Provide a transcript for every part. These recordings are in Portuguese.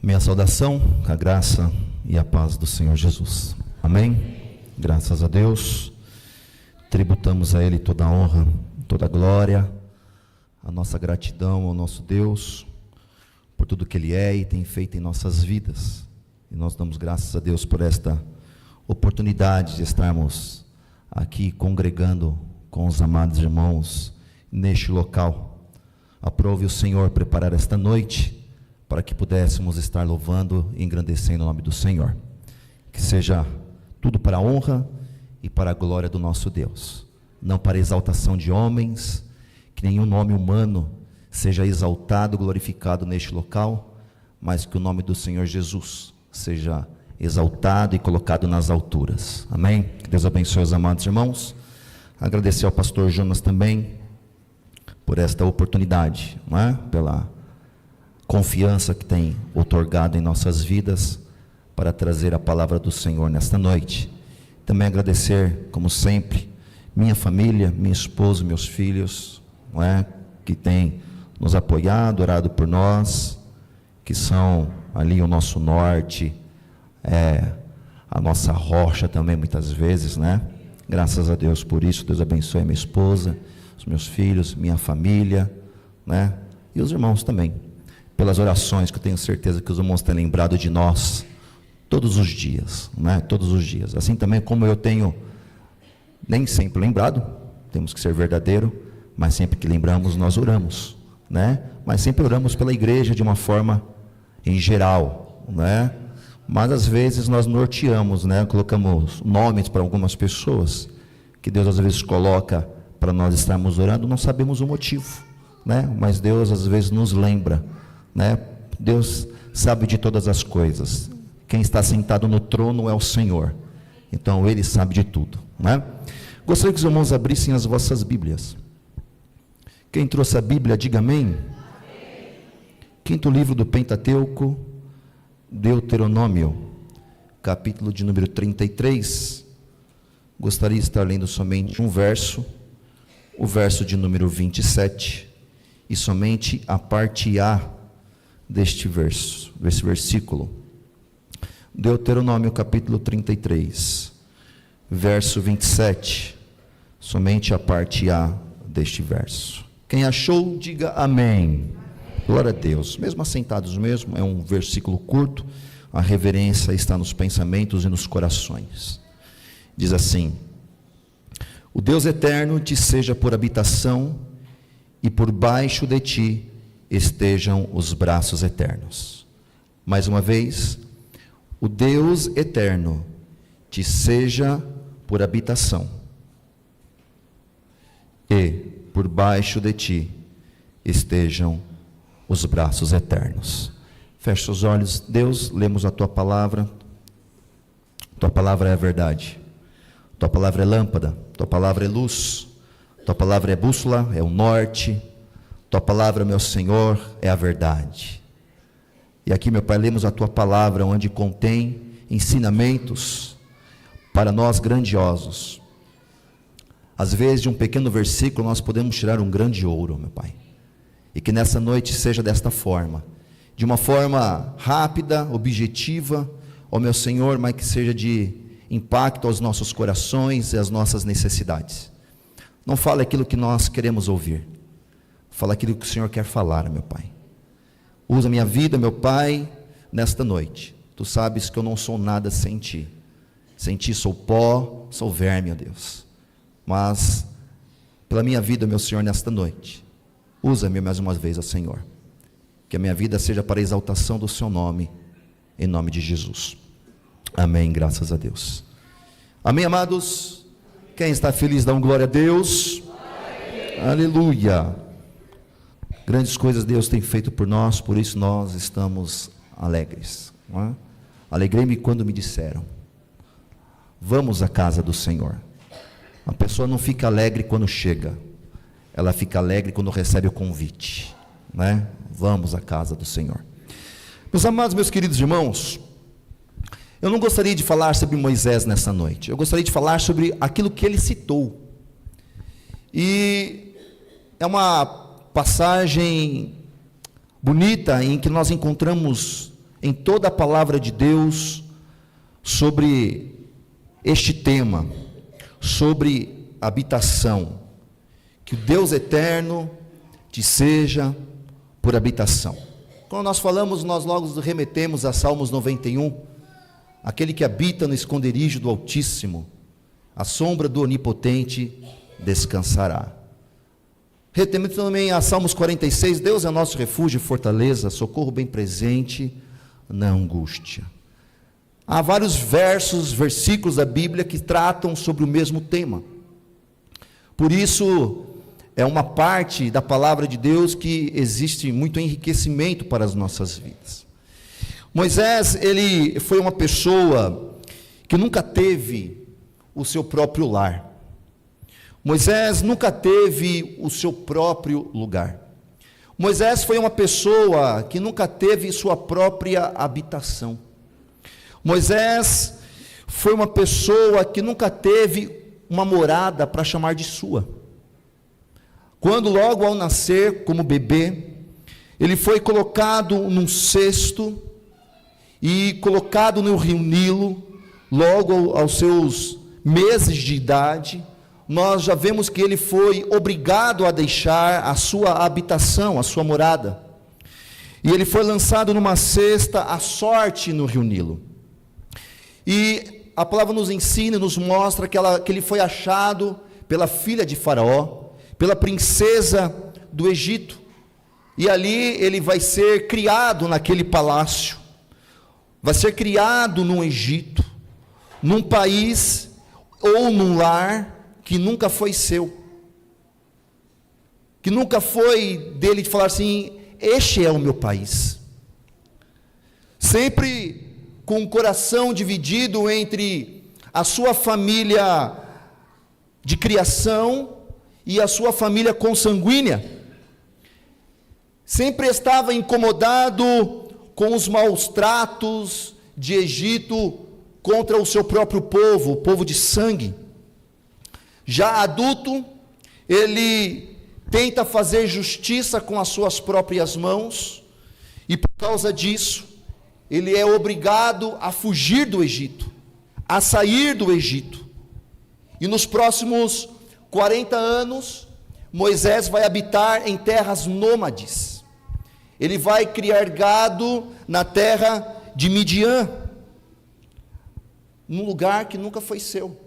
Minha saudação, a graça e a paz do Senhor Jesus. Amém? Graças a Deus, tributamos a Ele toda a honra, toda a glória, a nossa gratidão ao nosso Deus, por tudo que Ele é e tem feito em nossas vidas. E nós damos graças a Deus por esta oportunidade de estarmos aqui congregando com os amados irmãos neste local. Aprove o Senhor preparar esta noite para que pudéssemos estar louvando e engrandecendo o nome do Senhor. Que seja tudo para a honra e para a glória do nosso Deus, não para a exaltação de homens, que nenhum nome humano seja exaltado, glorificado neste local, mas que o nome do Senhor Jesus seja exaltado e colocado nas alturas. Amém? Que Deus abençoe os amados irmãos. Agradecer ao pastor Jonas também por esta oportunidade, não é? Pela confiança que tem outorgado em nossas vidas para trazer a palavra do Senhor nesta noite. Também agradecer, como sempre, minha família, minha esposa, meus filhos, não é? Que tem nos apoiado, orado por nós, que são ali o nosso norte, a nossa rocha também muitas vezes, né? Graças a Deus por isso. Deus abençoe a minha esposa, os meus filhos, minha família, né? E os irmãos também, pelas orações que eu tenho certeza que os irmãos têm lembrado de nós todos os dias, né? Todos os dias, assim também como eu tenho nem sempre lembrado, temos que ser verdadeiro, mas sempre que lembramos nós oramos, né? Mas sempre oramos pela igreja de uma forma em geral, né? Mas às vezes nós norteamos, né? Colocamos nomes para algumas pessoas que Deus às vezes coloca para nós estarmos orando, não sabemos o motivo, né? Mas Deus às vezes nos lembra, né? Deus sabe de todas as coisas. Quem está sentado no trono é o Senhor, então Ele sabe de tudo, né? Gostaria que os irmãos abrissem as vossas Bíblias. Quem trouxe a Bíblia, diga amém. Quinto livro do Pentateuco, Deuteronômio, capítulo de número 33. Gostaria de estar lendo somente um verso, o verso de número 27, e somente a parte A deste verso, desse versículo. Deuteronômio capítulo 33, verso 27, somente a parte A deste verso. Quem achou, diga amém. Glória a Deus. Mesmo assentados mesmo, é um versículo curto, a reverência está nos pensamentos e nos corações. Diz assim: o Deus eterno te seja por habitação, e por baixo de ti estejam os braços eternos. Mais uma vez, o Deus eterno te seja por habitação, e por baixo de ti estejam os braços eternos. Feche os olhos. Deus, lemos a tua palavra é a verdade, tua palavra é lâmpada, tua palavra é luz, tua palavra é bússola, é o norte, tua palavra, meu Senhor, é a verdade. E aqui, meu Pai, lemos a tua palavra, onde contém ensinamentos para nós grandiosos. Às vezes, de um pequeno versículo, nós podemos tirar um grande ouro, meu Pai. E que nessa noite seja desta forma, de uma forma rápida, objetiva, ó meu Senhor, mas que seja de impacto aos nossos corações e às nossas necessidades. Não fale aquilo que nós queremos ouvir, fala aquilo que o Senhor quer falar, meu Pai. Usa minha vida, meu Pai, nesta noite. Tu sabes que eu não sou nada sem Ti. Sem Ti sou pó, sou verme, ó Deus. Mas, pela minha vida, meu Senhor, nesta noite, usa-me mais uma vez, ó Senhor. Que a minha vida seja para a exaltação do Seu nome, em nome de Jesus. Amém, graças a Deus. Amém, amados? Quem está feliz, dá glória a Deus. Aleluia. Grandes coisas Deus tem feito por nós, por isso nós estamos alegres, não é? Alegrei-me quando me disseram: vamos à casa do Senhor. A pessoa não fica alegre quando chega, ela fica alegre quando recebe o convite, né? Vamos à casa do Senhor. Meus amados, meus queridos irmãos, eu não gostaria de falar sobre Moisés nessa noite, eu gostaria de falar sobre aquilo que ele citou. E é uma passagem bonita em que nós encontramos em toda a palavra de Deus sobre este tema, sobre habitação. Que o Deus eterno te seja por habitação. Quando nós falamos, nós logo remetemos a Salmos 91, aquele que habita no esconderijo do Altíssimo, a sombra do Onipotente descansará. Remetemos também a Salmos 46, Deus é nosso refúgio e fortaleza, socorro bem presente na angústia. Há vários versículos da Bíblia que tratam sobre o mesmo tema. Por isso, é uma parte da palavra de Deus que existe muito enriquecimento para as nossas vidas. Moisés, ele foi uma pessoa que nunca teve o seu próprio lar. Moisés nunca teve o seu próprio lugar. Moisés foi uma pessoa que nunca teve sua própria habitação. Moisés foi uma pessoa que nunca teve uma morada para chamar de sua. Quando logo ao nascer, como bebê, ele foi colocado num cesto e colocado no rio Nilo, logo aos seus meses de idade, nós já vemos que ele foi obrigado a deixar a sua habitação, a sua morada. E ele foi lançado numa cesta à sorte no rio Nilo. E a palavra nos ensina, nos mostra que ele foi achado pela filha de Faraó, pela princesa do Egito. E ali ele vai ser criado naquele palácio, vai ser criado no Egito, num país ou num lar que nunca foi seu, que nunca foi dele de falar assim, este é o meu país. Sempre com o coração dividido entre a sua família de criação e a sua família consanguínea. Sempre estava incomodado com os maus tratos de Egito contra o seu próprio povo, o povo de sangue. Já adulto, ele tenta fazer justiça com as suas próprias mãos, e por causa disso, ele é obrigado a fugir do Egito, a sair do Egito. E nos próximos 40 anos, Moisés vai habitar em terras nômades. Ele vai criar gado na terra de Midian, num lugar que nunca foi seu.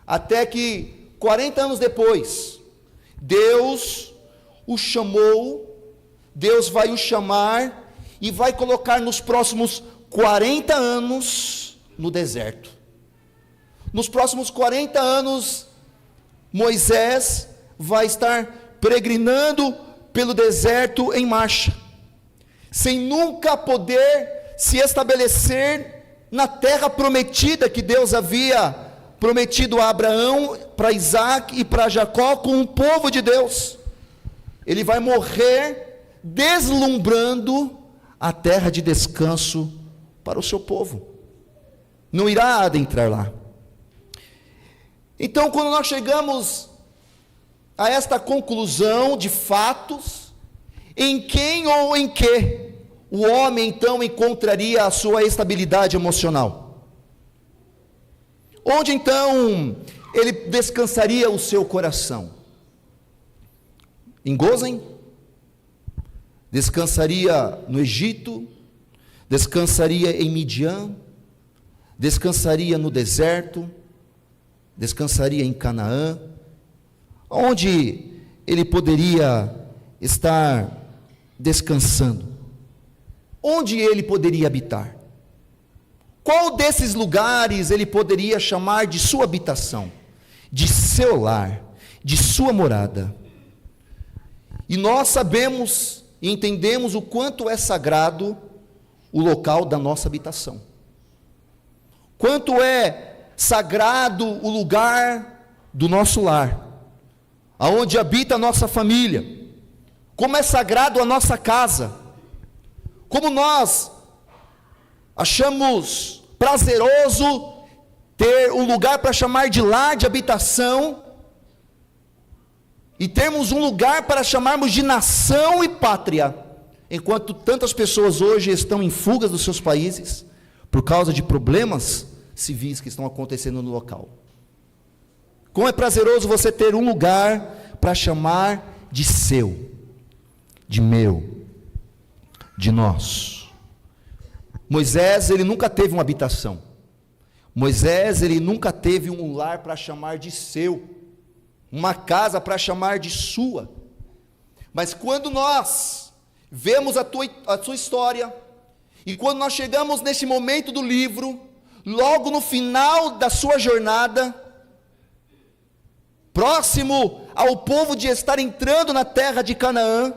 Até que 40 anos depois, Deus o chamou, Deus vai o chamar e vai colocar nos próximos 40 anos no deserto. Nos próximos 40 anos, Moisés vai estar peregrinando pelo deserto em marcha, sem nunca poder se estabelecer na terra prometida que Deus havia prometido a Abraão, para Isaac e para Jacó, com o povo de Deus. Ele vai morrer deslumbrando a terra de descanso para o seu povo. Não irá adentrar lá. Então, quando nós chegamos a esta conclusão de fatos, em quem ou em que o homem então encontraria a sua estabilidade emocional? Onde então ele descansaria o seu coração? Em Gozem? Descansaria no Egito? Descansaria em Midian? Descansaria no deserto? Descansaria em Canaã? Onde ele poderia estar descansando? Onde ele poderia habitar? Qual desses lugares ele poderia chamar de sua habitação, de seu lar, de sua morada? E nós sabemos e entendemos o quanto é sagrado o local da nossa habitação. Quanto é sagrado o lugar do nosso lar, aonde habita a nossa família. Como é sagrado a nossa casa. Como nós achamos prazeroso ter um lugar para chamar de lar, de habitação, e termos um lugar para chamarmos de nação e pátria, enquanto tantas pessoas hoje estão em fugas dos seus países, por causa de problemas civis que estão acontecendo no local. Como é prazeroso você ter um lugar para chamar de seu, de meu, de nós. Moisés, ele nunca teve uma habitação. Moisés, ele nunca teve um lar para chamar de seu, uma casa para chamar de sua. Mas quando nós vemos a sua história, e quando nós chegamos nesse momento do livro, logo no final da sua jornada, próximo ao povo de estar entrando na terra de Canaã,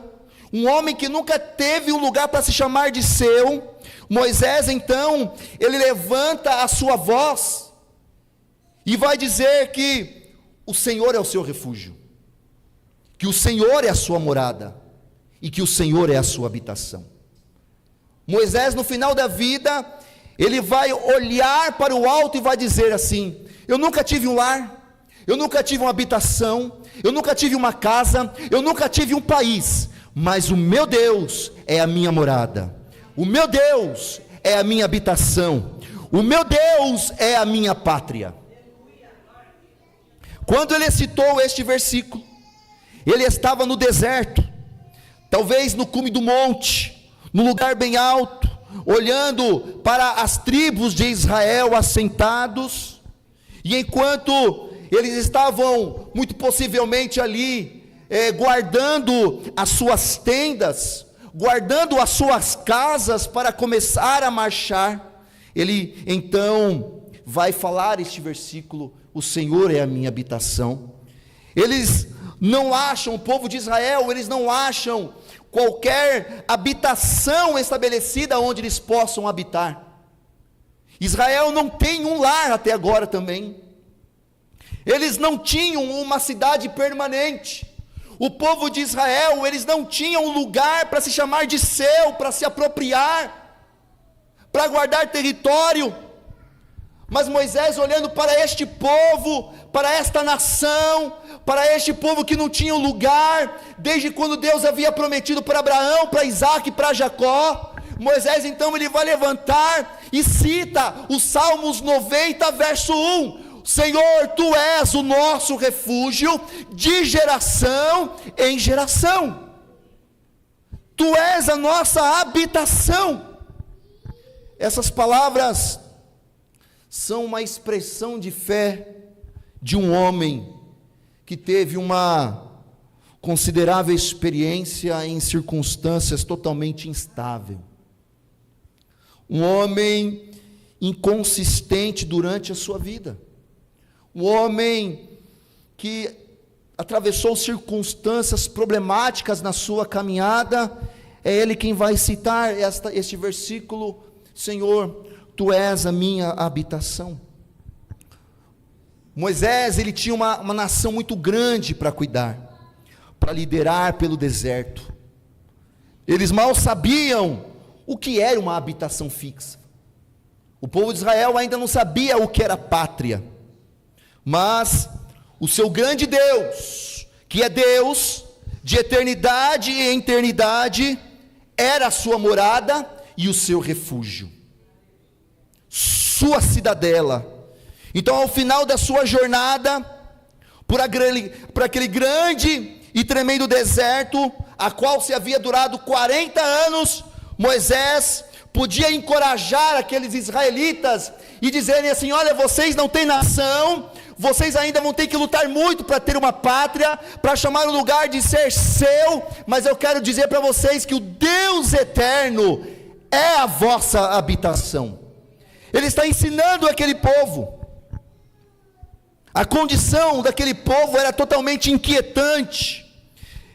um homem que nunca teve um lugar para se chamar de seu, Moisés então, ele levanta a sua voz, e vai dizer que o Senhor é o seu refúgio, que o Senhor é a sua morada, e que o Senhor é a sua habitação. Moisés, no final da vida, ele vai olhar para o alto e vai dizer assim: eu nunca tive um lar, eu nunca tive uma habitação, eu nunca tive uma casa, eu nunca tive um país, mas o meu Deus é a minha morada, o meu Deus é a minha habitação, o meu Deus é a minha pátria. Quando ele citou este versículo, ele estava no deserto, talvez no cume do monte, num lugar bem alto, olhando para as tribos de Israel assentados, e enquanto eles estavam muito possivelmente ali, guardando as suas tendas, guardando as suas casas para começar a marchar, ele então vai falar este versículo: o Senhor é a minha habitação. Eles não acham, o povo de Israel, eles não acham qualquer habitação estabelecida onde eles possam habitar. Israel não tem um lar até agora também. Eles não tinham uma cidade permanente. O povo de Israel, eles não tinham um lugar para se chamar de seu, para se apropriar, para guardar território. Mas Moisés, olhando para este povo, para esta nação, para este povo que não tinha um lugar, desde quando Deus havia prometido para Abraão, para Isaac e para Jacó, Moisés então ele vai levantar e cita os Salmos 90, verso 1: Senhor, Tu és o nosso refúgio de geração em geração, Tu és a nossa habitação. Essas palavras são uma expressão de fé de um homem que teve uma considerável experiência em circunstâncias totalmente instáveis. Um homem inconsistente durante a sua vida. Um homem que atravessou circunstâncias problemáticas na sua caminhada. É ele quem vai citar este versículo: Senhor, Tu és a minha habitação. Moisés, ele tinha uma nação muito grande para cuidar, para liderar pelo deserto. Eles mal sabiam o que era uma habitação fixa. O povo de Israel ainda não sabia o que era pátria. Mas o seu grande Deus, que é Deus de eternidade e eternidade, era a sua morada e o seu refúgio, sua cidadela. Então, ao final da sua jornada, por aquele grande e tremendo deserto, a qual se havia durado 40 anos, Moisés podia encorajar aqueles israelitas e dizerem assim: olha, vocês não têm nação, vocês ainda vão ter que lutar muito para ter uma pátria, para chamar o lugar de ser seu, mas eu quero dizer para vocês que o Deus eterno é a vossa habitação. Ele está ensinando aquele povo. A condição daquele povo era totalmente inquietante.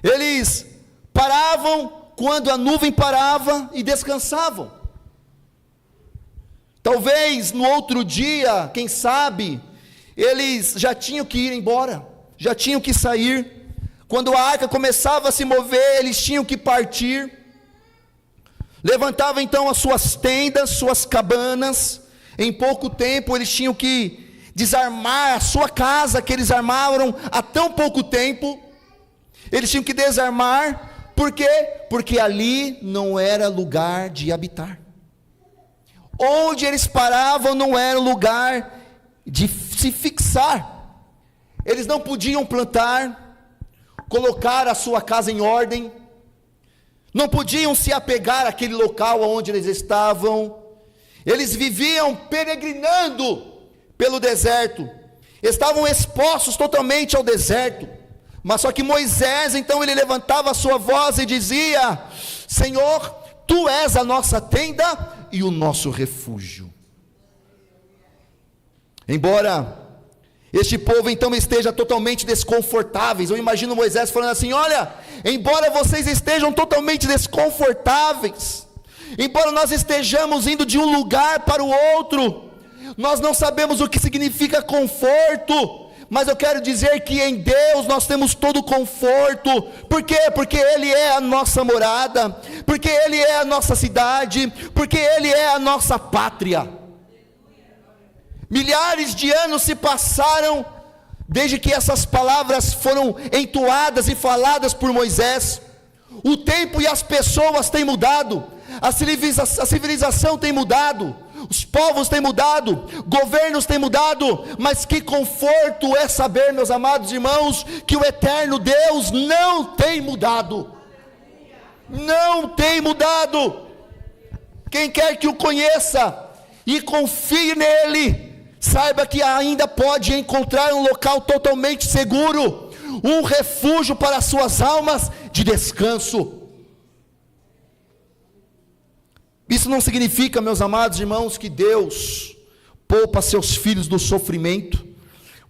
Eles paravam quando a nuvem parava e descansavam. Talvez no outro dia, quem sabe, eles já tinham que ir embora, já tinham que sair. Quando a arca começava a se mover, eles tinham que partir. Levantavam então as suas tendas, suas cabanas. Em pouco tempo eles tinham que desarmar a sua casa, que eles armaram há tão pouco tempo. Eles tinham que desarmar, Por quê? Porque ali não era lugar de habitar. Onde eles paravam não era lugar de se fixar. Eles não podiam plantar, colocar a sua casa em ordem, não podiam se apegar àquele local onde eles estavam. Eles viviam peregrinando pelo deserto, estavam expostos totalmente ao deserto. Mas só que Moisés, então, ele levantava a sua voz e dizia: Senhor, Tu és a nossa tenda e o nosso refúgio. Embora este povo então esteja totalmente desconfortáveis, eu imagino Moisés falando assim: olha, embora vocês estejam totalmente desconfortáveis, embora nós estejamos indo de um lugar para o outro, nós não sabemos o que significa conforto, mas eu quero dizer que em Deus nós temos todo conforto. Por quê? Porque Ele é a nossa morada, porque Ele é a nossa cidade, porque Ele é a nossa pátria. Milhares de anos se passaram desde que essas palavras foram entoadas e faladas por Moisés. O tempo e as pessoas têm mudado, a civilização tem mudado, os povos têm mudado, governos têm mudado, mas que conforto é saber, meus amados irmãos, que o eterno Deus não tem mudado. Não tem mudado. Quem quer que o conheça e confie nele, saiba que ainda pode encontrar um local totalmente seguro, um refúgio para as suas almas de descanso. Isso não significa, meus amados irmãos, que Deus poupa seus filhos do sofrimento,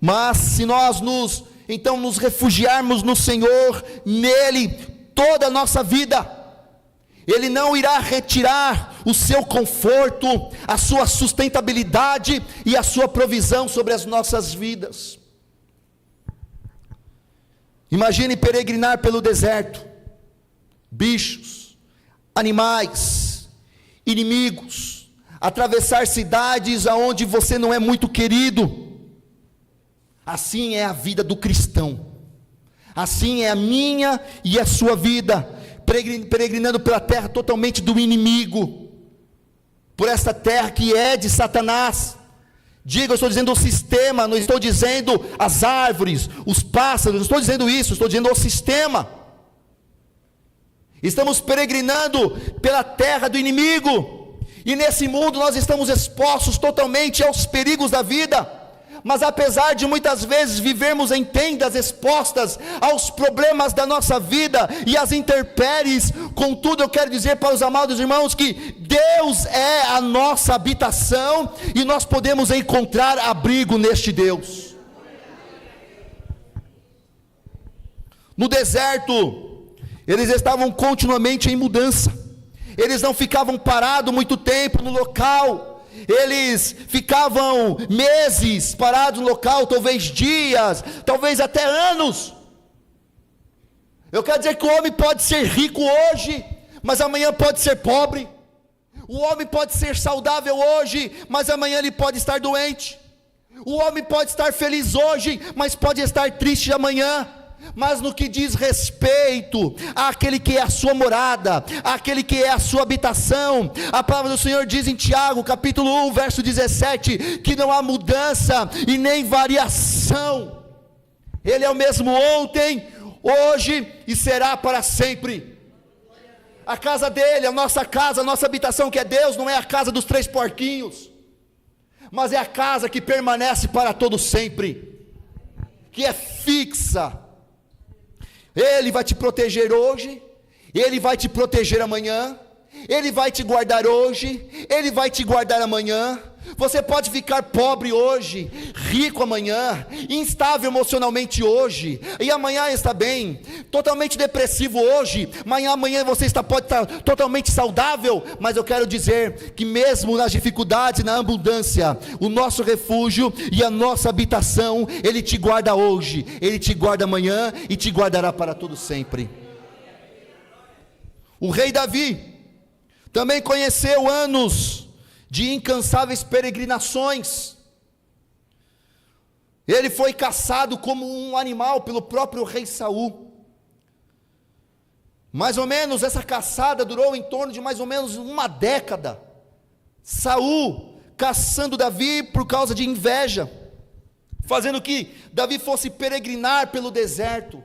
mas se nós nos refugiarmos no Senhor, nele, toda a nossa vida, Ele não irá retirar o seu conforto, a sua sustentabilidade e a sua provisão sobre as nossas vidas. Imagine peregrinar pelo deserto, bichos, animais, inimigos, atravessar cidades aonde você não é muito querido. Assim é a vida do cristão, assim é a minha e a sua vida, peregrinando pela terra totalmente do inimigo, por essa terra que é de Satanás. Diga, eu estou dizendo o sistema, não estou dizendo as árvores, os pássaros, não estou dizendo isso, estou dizendo o sistema. Estamos peregrinando pela terra do inimigo, e nesse mundo nós estamos expostos totalmente aos perigos da vida, mas apesar de muitas vezes vivermos em tendas expostas aos problemas da nossa vida e às intempéries, contudo eu quero dizer para os amados irmãos que Deus é a nossa habitação, e nós podemos encontrar abrigo neste Deus. No deserto, eles estavam continuamente em mudança, eles não ficavam parados muito tempo no local, eles ficavam meses parados no local, talvez dias, talvez até anos. Eu quero dizer que o homem pode ser rico hoje, mas amanhã pode ser pobre. O homem pode ser saudável hoje, mas amanhã ele pode estar doente. O homem pode estar feliz hoje, mas pode estar triste amanhã. Mas no que diz respeito àquele que é a sua morada, àquele que é a sua habitação, a palavra do Senhor diz em Tiago, capítulo 1, verso 17, que não há mudança e nem variação. Ele é o mesmo ontem, hoje e será para sempre. A casa dele, a nossa casa, a nossa habitação que é Deus, não é a casa dos 3 porquinhos, mas é a casa que permanece para todo sempre, que é fixa. Ele vai te proteger hoje, Ele vai te proteger amanhã, Ele vai te guardar hoje, Ele vai te guardar amanhã. Você pode ficar pobre hoje, rico amanhã, instável emocionalmente hoje, e amanhã está bem, totalmente depressivo hoje, mas amanhã você pode estar totalmente saudável. Mas eu quero dizer que mesmo nas dificuldades e na abundância, o nosso refúgio e a nossa habitação, Ele te guarda hoje, Ele te guarda amanhã e te guardará para todo sempre. O rei Davi também conheceu anos de incansáveis peregrinações. Ele foi caçado como um animal pelo próprio rei Saul. Mais ou menos, essa caçada durou em torno de mais ou menos uma década. Saul caçando Davi por causa de inveja, fazendo que Davi fosse peregrinar pelo deserto,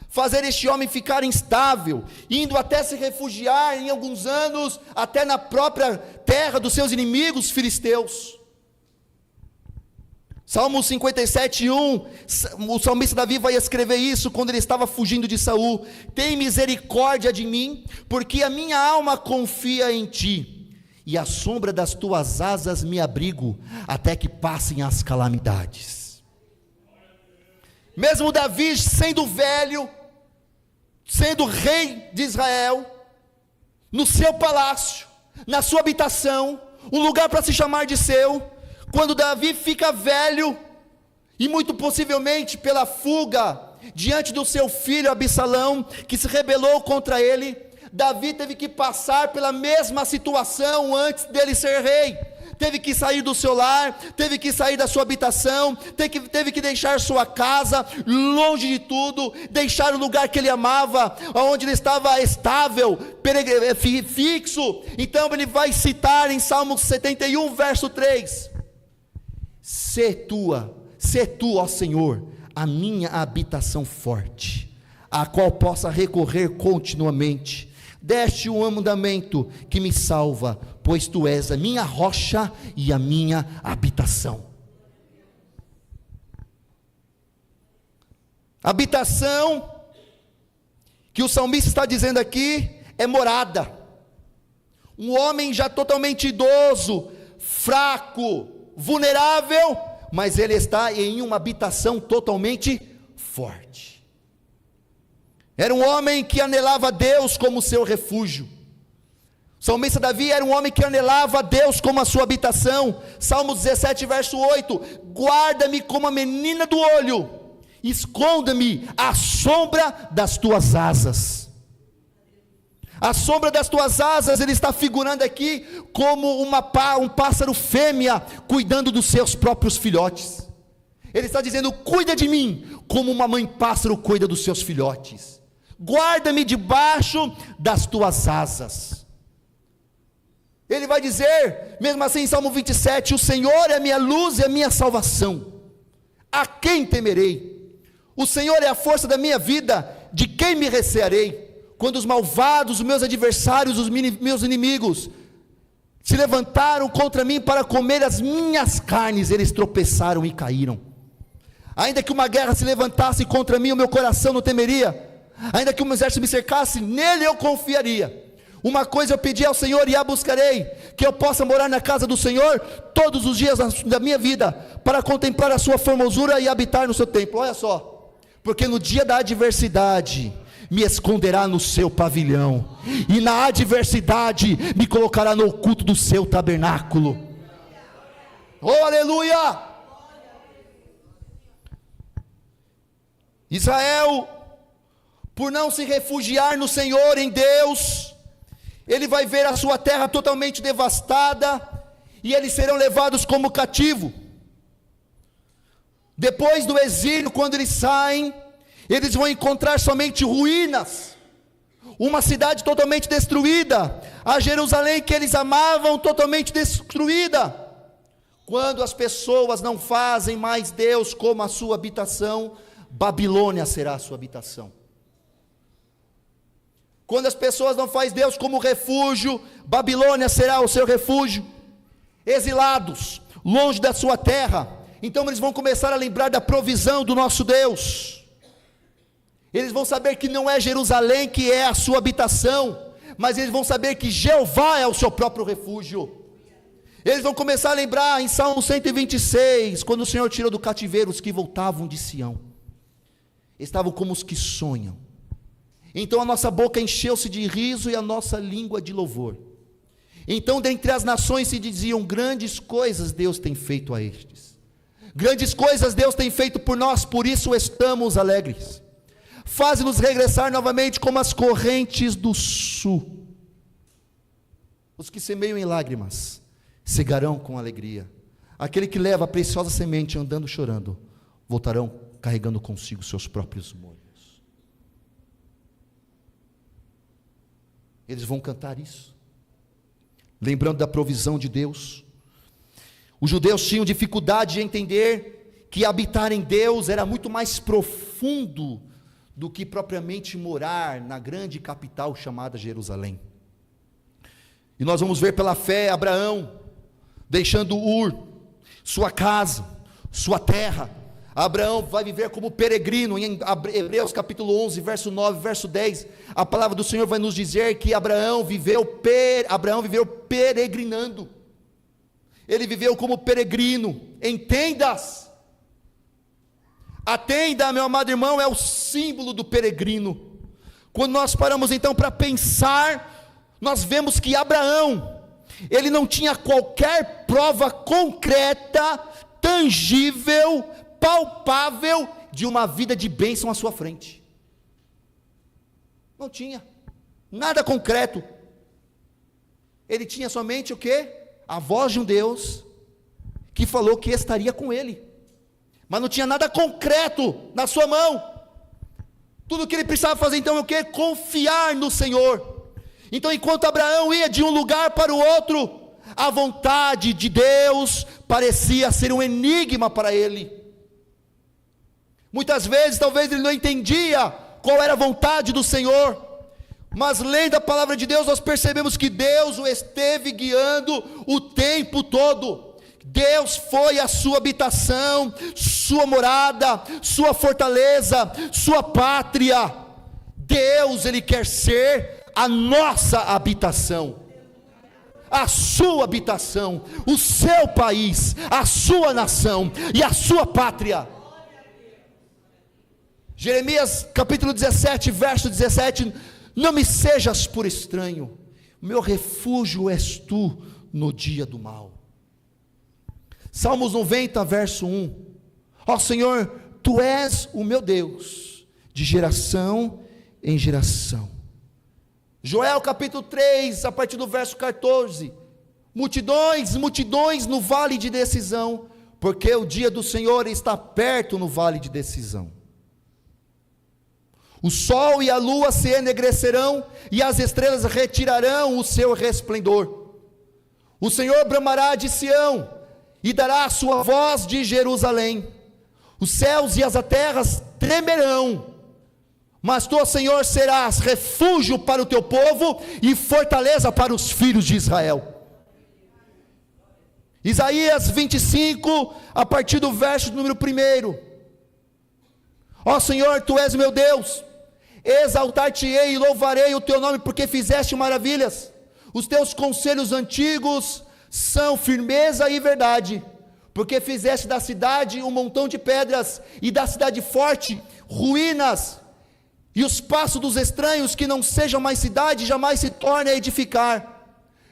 fazer este homem ficar instável, indo até se refugiar em alguns anos, até na própria terra dos seus inimigos filisteus. Salmo 57:1, o salmista Davi vai escrever isso quando ele estava fugindo de Saul: tem misericórdia de mim, porque a minha alma confia em ti, e à sombra das tuas asas me abrigo, até que passem as calamidades. Mesmo Davi sendo velho, sendo rei de Israel, no seu palácio, na sua habitação, um lugar para se chamar de seu, quando Davi fica velho, e muito possivelmente pela fuga, diante do seu filho Absalão, que se rebelou contra ele, Davi teve que passar pela mesma situação antes dele ser rei. Teve que sair do seu lar, teve que sair da sua habitação, teve que deixar sua casa, longe de tudo, deixar o lugar que ele amava, onde ele estava estável, fixo. Então ele vai citar em Salmo 71, verso 3, Sê tu, ó Senhor, a minha habitação forte, a qual possa recorrer continuamente. Deste um mandamento que me salva, pois tu és a minha rocha e a minha habitação. Habitação, que o salmista está dizendo aqui, é morada. Um homem já totalmente idoso, fraco, vulnerável, mas ele está em uma habitação totalmente forte. Era um homem que anelava a Deus como seu refúgio. O salmista Davi era um homem que anelava a Deus como a sua habitação. Salmo 17, verso 8: guarda-me como a menina do olho, esconda-me à sombra das tuas asas. A sombra das tuas asas, ele está figurando aqui como um pássaro fêmea cuidando dos seus próprios filhotes. Ele está dizendo: cuida de mim como uma mãe pássaro cuida dos seus filhotes. Guarda-me debaixo das tuas asas. Ele vai dizer, mesmo assim em Salmo 27, o Senhor é a minha luz e a minha salvação, a quem temerei? O Senhor é a força da minha vida, de quem me recearei? Quando os malvados, os meus adversários, os meus inimigos, se levantaram contra mim para comer as minhas carnes, eles tropeçaram e caíram. Ainda que uma guerra se levantasse contra mim, o meu coração não temeria. Ainda que um exército me cercasse, nele eu confiaria. Uma coisa eu pedi ao Senhor e a buscarei, que eu possa morar na casa do Senhor todos os dias da minha vida, para contemplar a sua formosura e habitar no seu templo. Olha só, porque no dia da adversidade me esconderá no seu pavilhão, e na adversidade me colocará no oculto do seu tabernáculo. Oh, aleluia! Israel, por não se refugiar no Senhor, em Deus, ele vai ver a sua terra totalmente devastada, e eles serão levados como cativo. Depois do exílio, quando eles saem, eles vão encontrar somente ruínas, uma cidade totalmente destruída, a Jerusalém que eles amavam totalmente destruída. Quando as pessoas não fazem mais Deus como a sua habitação, Babilônia será a sua habitação. Quando as pessoas não fazem Deus como refúgio, Babilônia será o seu refúgio. Exilados, longe da sua terra, então eles vão começar a lembrar da provisão do nosso Deus. Eles vão saber que não é Jerusalém que é a sua habitação, mas eles vão saber que Jeová é o seu próprio refúgio. Eles vão começar a lembrar em Salmo 126, quando o Senhor tirou do cativeiro os que voltavam de Sião, estavam como os que sonham. Então a nossa boca encheu-se de riso e a nossa língua de louvor. Então dentre as nações se diziam: grandes coisas Deus tem feito a estes, grandes coisas Deus tem feito por nós, por isso estamos alegres. Faz-nos regressar novamente como as correntes do sul. Os que semeiam em lágrimas cegarão com alegria. Aquele que leva a preciosa semente andando chorando, voltarão carregando consigo seus próprios molhos. Eles vão cantar isso, lembrando da provisão de Deus. Os judeus tinham dificuldade de entender que habitar em Deus era muito mais profundo do que propriamente morar na grande capital chamada Jerusalém. E nós vamos ver pela fé Abraão deixando Ur, sua casa, sua terra. Abraão vai viver como peregrino. Em Hebreus capítulo 11, verso 9, verso 10, a palavra do Senhor vai nos dizer que Abraão viveu peregrinando. Ele viveu como peregrino em tendas. A tenda, meu amado irmão, é o símbolo do peregrino. Quando nós paramos então para pensar, nós vemos que Abraão, ele não tinha qualquer prova concreta, tangível, palpável de uma vida de bênção à sua frente. Não tinha nada concreto. Ele tinha somente o quê? A voz de um Deus que falou que estaria com ele, mas não tinha nada concreto na sua mão. Tudo que ele precisava fazer então é o quê? Confiar no Senhor. Então, enquanto Abraão ia de um lugar para o outro, a vontade de Deus parecia ser um enigma para ele. Muitas vezes, talvez ele não entendia qual era a vontade do Senhor, mas lendo a palavra de Deus, nós percebemos que Deus o esteve guiando o tempo todo. Deus foi a sua habitação, sua morada, sua fortaleza, sua pátria. Deus, Ele quer ser a nossa habitação, a sua habitação, o seu país, a sua nação e a sua pátria. Jeremias capítulo 17, verso 17: não me sejas por estranho, meu refúgio és tu no dia do mal. Salmos 90, verso 1: ó Senhor, tu és o meu Deus, de geração em geração. Joel capítulo 3, a partir do verso 14: multidões, multidões no vale de decisão, porque o dia do Senhor está perto no vale de decisão. O sol e a lua se enegrecerão, e as estrelas retirarão o seu resplendor. O Senhor bramará de Sião, e dará a sua voz de Jerusalém. Os céus e as terras tremerão, mas tu, Senhor, serás refúgio para o teu povo, e fortaleza para os filhos de Israel. Isaías 25, a partir do verso número 1: ó Senhor, tu és meu Deus, exaltar-te-ei e louvarei o teu nome, porque fizeste maravilhas. Os teus conselhos antigos são firmeza e verdade, porque fizeste da cidade um montão de pedras, e da cidade forte ruínas, e os passos dos estranhos, que não seja mais cidade, jamais se torne a edificar.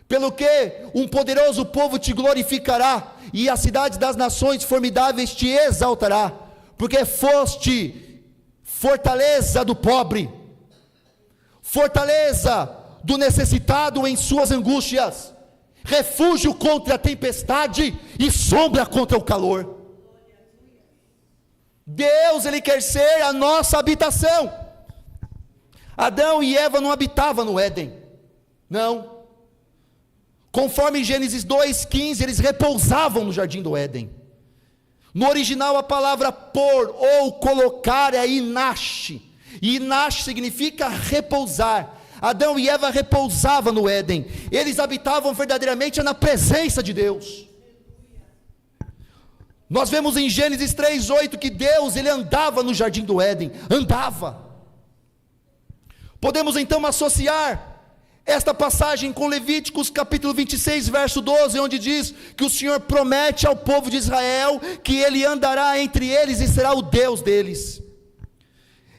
Pelo que um poderoso povo te glorificará, e a cidade das nações formidáveis te exaltará, porque foste fortaleza do pobre, fortaleza do necessitado em suas angústias, refúgio contra a tempestade e sombra contra o calor. Deus, Ele quer ser a nossa habitação. Adão e Eva não habitavam no Éden, não. Conforme Gênesis 2:15, eles repousavam no jardim do Éden. No original, a palavra pôr ou colocar é inash, e inash significa repousar. Adão e Eva repousavam no Éden, eles habitavam verdadeiramente na presença de Deus. Nós vemos em Gênesis 3:8 que Deus, Ele andava no jardim do Éden, andava. Podemos então associar esta passagem com Levíticos capítulo 26, verso 12, onde diz que o Senhor promete ao povo de Israel que Ele andará entre eles e será o Deus deles.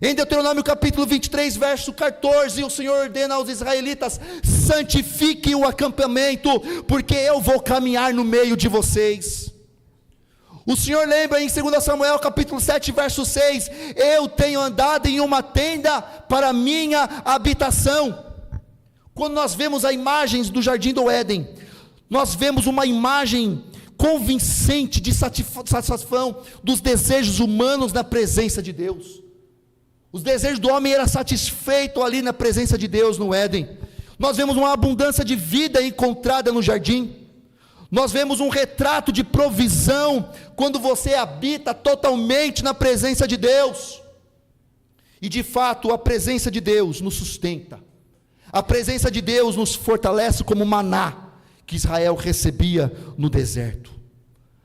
Em Deuteronômio capítulo 23, verso 14, o Senhor ordena aos israelitas: santifiquem o acampamento, porque eu vou caminhar no meio de vocês. O Senhor lembra em 2 Samuel capítulo 7, verso 6: eu tenho andado em uma tenda para minha habitação. Quando nós vemos as imagens do jardim do Éden, nós vemos uma imagem convincente de satisfação dos desejos humanos na presença de Deus. Os desejos do homem eram satisfeitos ali na presença de Deus no Éden. Nós vemos uma abundância de vida encontrada no jardim. Nós vemos um retrato de provisão quando você habita totalmente na presença de Deus. E de fato, a presença de Deus nos sustenta. A presença de Deus nos fortalece como maná que Israel recebia no deserto.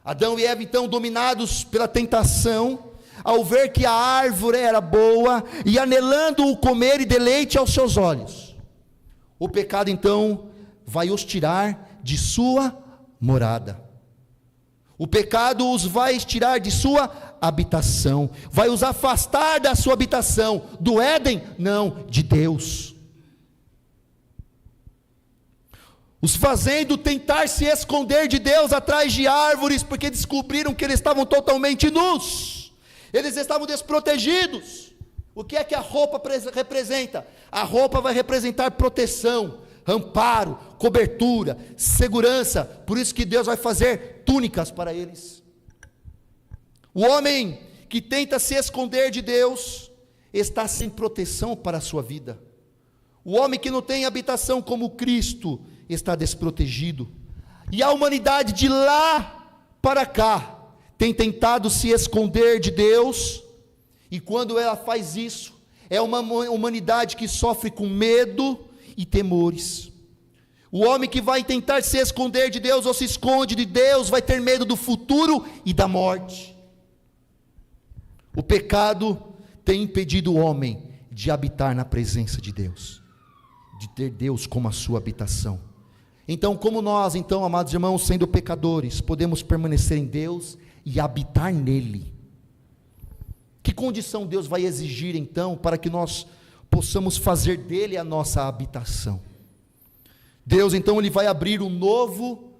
Adão e Eva então, dominados pela tentação, ao ver que a árvore era boa e anelando o comer e deleite aos seus olhos, o pecado então vai os tirar de sua morada. O pecado os vai tirar de sua habitação, vai os afastar da sua habitação, do Éden, não, de Deus. Os fazendo tentar se esconder de Deus atrás de árvores, porque descobriram que eles estavam totalmente nus, eles estavam desprotegidos. O que é que a roupa representa? A roupa vai representar proteção, amparo, cobertura, segurança. Por isso que Deus vai fazer túnicas para eles. O homem que tenta se esconder de Deus está sem proteção para a sua vida. O homem que não tem habitação como Cristo está desprotegido. E a humanidade de lá para cá tem tentado se esconder de Deus, e quando ela faz isso, é uma humanidade que sofre com medo e temores. O homem que vai tentar se esconder de Deus ou se esconde de Deus vai ter medo do futuro e da morte. O pecado tem impedido o homem de habitar na presença de Deus, de ter Deus como a sua habitação. Então, como nós, então, amados irmãos, sendo pecadores, podemos permanecer em Deus e habitar nele? Que condição Deus vai exigir então para que nós possamos fazer dele a nossa habitação? Deus então ele vai abrir um novo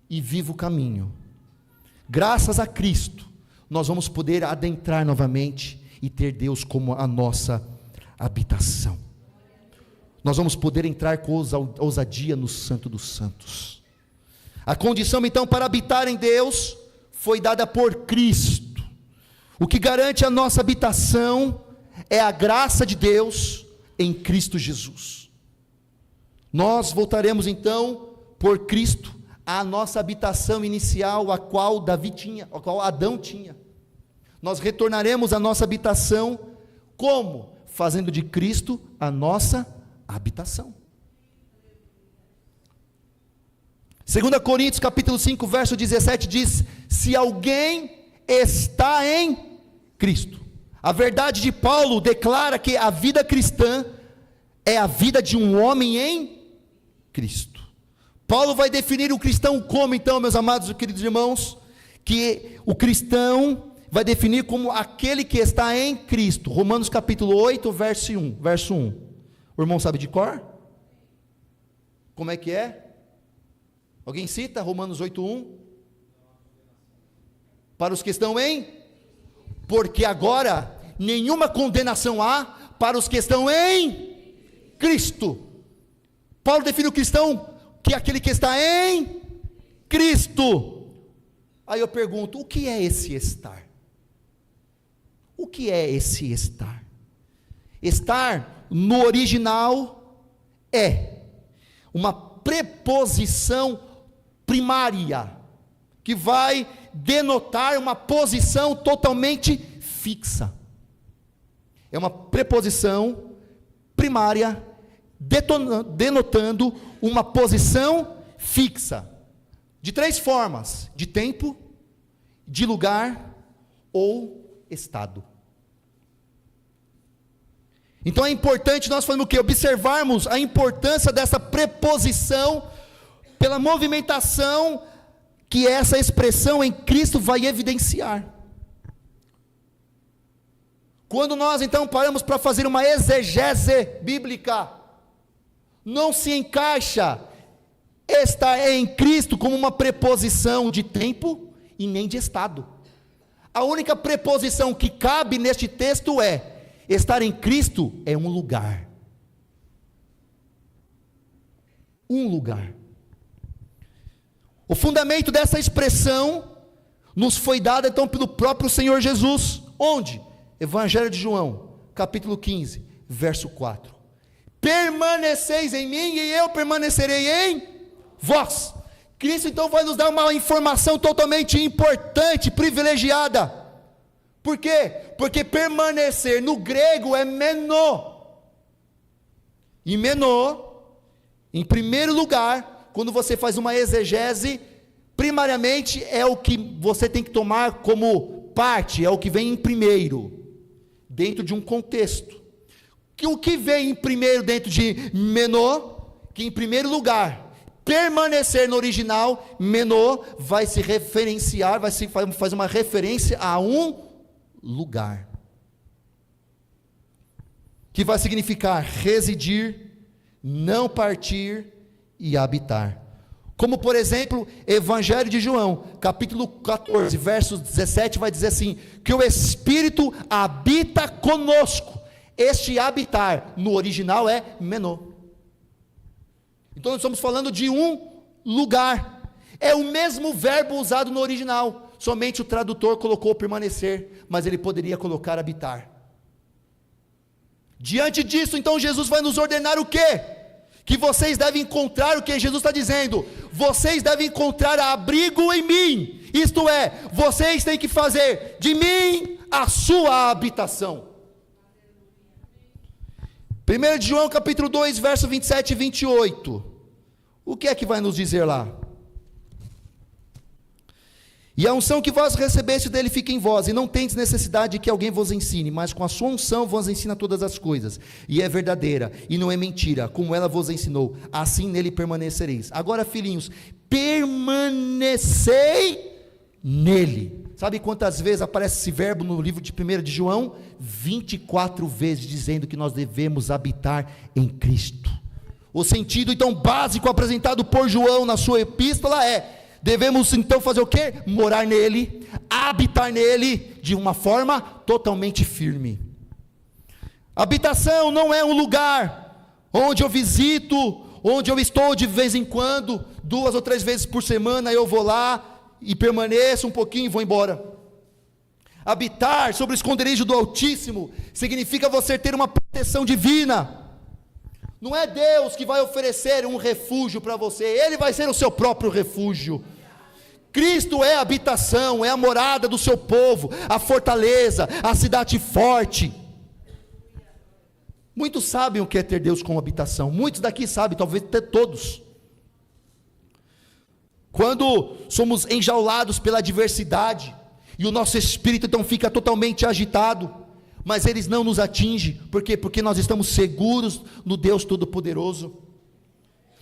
e vivo caminho. Graças a Cristo, nós vamos poder adentrar novamente e ter Deus como a nossa habitação. Nós vamos poder entrar com ousadia no Santo dos Santos. A condição então para habitar em Deus foi dada por Cristo. O que garante a nossa habitação é a graça de Deus em Cristo Jesus. Nós voltaremos então por Cristo à nossa habitação inicial, a qual Davi tinha, a qual Adão tinha. Nós retornaremos à nossa habitação como? Fazendo de Cristo a nossa habitação. 2 Coríntios capítulo 5 verso 17 diz: se alguém está em Cristo. A verdade de Paulo declara que a vida cristã é a vida de um homem em Cristo. Paulo vai definir o cristão como então, meus amados e queridos irmãos, que o cristão vai definir como aquele que está em Cristo. Romanos capítulo 8 verso 1. O irmão sabe de cor? Como é que é? Alguém cita Romanos 8:1? Para os que estão em? Porque agora nenhuma condenação há para os que estão em Cristo. Paulo define o cristão que é aquele que está em Cristo. Aí eu pergunto, o que é esse estar? O que é esse estar? Estar no original é uma preposição primária, que vai denotar uma posição totalmente fixa. É uma preposição primária, denotando uma posição fixa, de 3 formas: de tempo, de lugar ou estado. Então é importante nós falamos o quê? Observarmos a importância dessa preposição, pela movimentação que essa expressão em Cristo vai evidenciar. Quando nós então paramos para fazer uma exegese bíblica, não se encaixa estar em Cristo como uma preposição de tempo e nem de estado. A única preposição que cabe neste texto é: estar em Cristo é um lugar. Um lugar. O fundamento dessa expressão nos foi dado então pelo próprio Senhor Jesus. Onde? Evangelho de João, capítulo 15, verso 4. permaneceis em mim e eu permanecerei em vós. Cristo então vai nos dar uma informação totalmente importante, privilegiada. Por quê? Porque permanecer no grego é menô. E menô, em primeiro lugar, quando você faz uma exegese, primariamente é o que você tem que tomar como parte, é o que vem em primeiro, dentro de um contexto. O que vem em primeiro dentro de menô, que em primeiro lugar, permanecer no original, menô, vai se referenciar, faz uma referência a um lugar, que vai significar residir, não partir e habitar. Como por exemplo, Evangelho de João, capítulo 14, verso 17, vai dizer assim, que o Espírito habita conosco. Este habitar, no original é menô. Então nós estamos falando de um lugar, é o mesmo verbo usado no original, somente o tradutor colocou permanecer, mas ele poderia colocar habitar. Diante disso, então Jesus vai nos ordenar o quê? Que vocês devem encontrar o que Jesus está dizendo, vocês devem encontrar abrigo em mim, isto é, vocês têm que fazer de mim a sua habitação. 1 de João capítulo 2, verso 27 e 28, o que é que vai nos dizer lá? E a unção que vós recebeste dele fica em vós, e não tendes necessidade de que alguém vos ensine, mas com a sua unção vos ensina todas as coisas, e é verdadeira, e não é mentira, como ela vos ensinou, assim nele permanecereis. Agora, filhinhos, permanecei nele. Sabe quantas vezes aparece esse verbo no livro de 1 de João? 24 vezes, dizendo que nós devemos habitar em Cristo. O sentido então básico apresentado por João na sua epístola é: devemos então fazer o quê? Morar nele, habitar nele, de uma forma totalmente firme. Habitação não é um lugar onde eu visito, onde eu estou de vez em quando, 2 ou 3 vezes por semana eu vou lá e permaneço um pouquinho e vou embora. Habitar sobre o esconderijo do Altíssimo significa você ter uma proteção divina. Não é Deus que vai oferecer um refúgio para você, Ele vai ser o seu próprio refúgio. Cristo é a habitação, é a morada do seu povo, a fortaleza, a cidade forte. Muitos sabem o que é ter Deus como habitação, muitos daqui sabem, talvez até todos. Quando somos enjaulados pela adversidade, e o nosso espírito então fica totalmente agitado, mas eles não nos atingem, por quê? Porque nós estamos seguros no Deus Todo-Poderoso.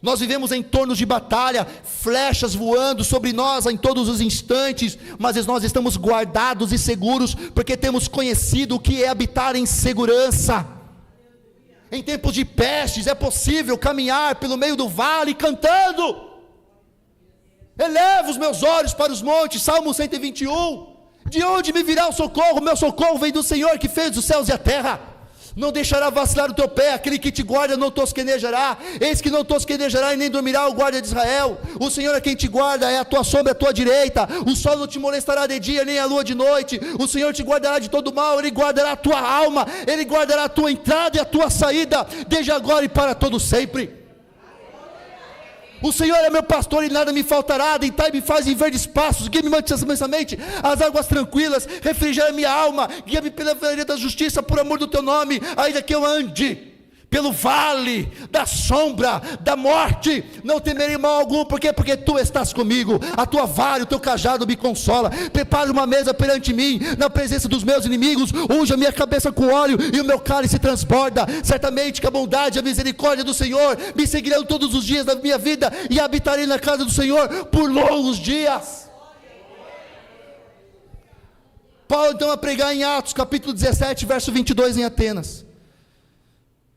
Nós vivemos em torno de batalha, flechas voando sobre nós em todos os instantes, mas nós estamos guardados e seguros, porque temos conhecido o que é habitar em segurança. Em tempos de pestes é possível caminhar pelo meio do vale cantando. Elevo os meus olhos para os montes, Salmo 121, de onde me virá o socorro? Meu socorro vem do Senhor que fez os céus e a terra. Não deixará vacilar o teu pé, aquele que te guarda não tosquenejará, eis que não tosquenejará e nem dormirá o guarda de Israel. O Senhor é quem te guarda, é a tua sombra, a tua direita, o sol não te molestará de dia, nem a lua de noite, o Senhor te guardará de todo mal, Ele guardará a tua alma, Ele guardará a tua entrada e a tua saída, desde agora e para todo sempre. O Senhor é meu pastor e nada me faltará, deitai-me faz em verdes pastos, guia-me mansamente as águas tranquilas, refrigera minha alma, guia-me pela vereda da justiça, por amor do teu nome, ainda que eu ande pelo vale da sombra da morte, não temerei mal algum, porque tu estás comigo, a tua vara e o teu cajado me consola. Prepara uma mesa perante mim, na presença dos meus inimigos, unja minha cabeça com óleo, e o meu cálice transborda. Certamente que a bondade e a misericórdia do Senhor me seguirão todos os dias da minha vida, e habitarei na casa do Senhor por longos dias. Paulo então a pregar em Atos capítulo 17, verso 22 em Atenas.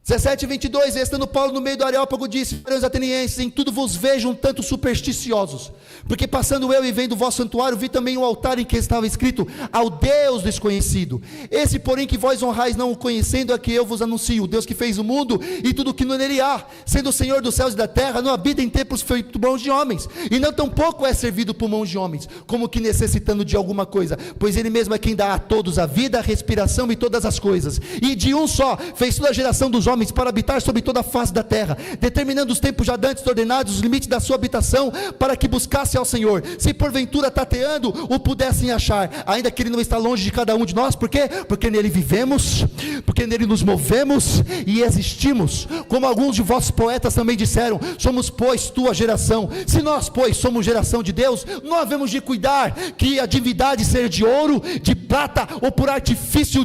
17 e 22, estando Paulo no meio do Areópago, disse: varões atenienses, em tudo vos vejo um tanto supersticiosos, porque passando eu e vendo o vosso santuário, vi também o altar em que estava escrito: ao Deus desconhecido. Esse porém que vós honrais não o conhecendo, é que eu vos anuncio, o Deus que fez o mundo e tudo o que nele há, sendo o Senhor dos céus e da terra, não habita em templos feitos por mãos de homens, e não tampouco é servido por mãos de homens, como que necessitando de alguma coisa, pois Ele mesmo é quem dá a todos a vida, a respiração e todas as coisas, e de um só fez toda a geração dos homens homens para habitar sobre toda a face da terra, determinando os tempos já dantes ordenados, os limites da sua habitação, para que buscasse ao Senhor, se porventura tateando o pudessem achar, ainda que Ele não está longe de cada um de nós. Por quê? Porque nele vivemos, porque nele nos movemos e existimos, como alguns de vossos poetas também disseram: somos pois tua geração. Se nós pois somos geração de Deus, não havemos de cuidar que a divindade seja de ouro, de prata, ou por artifícios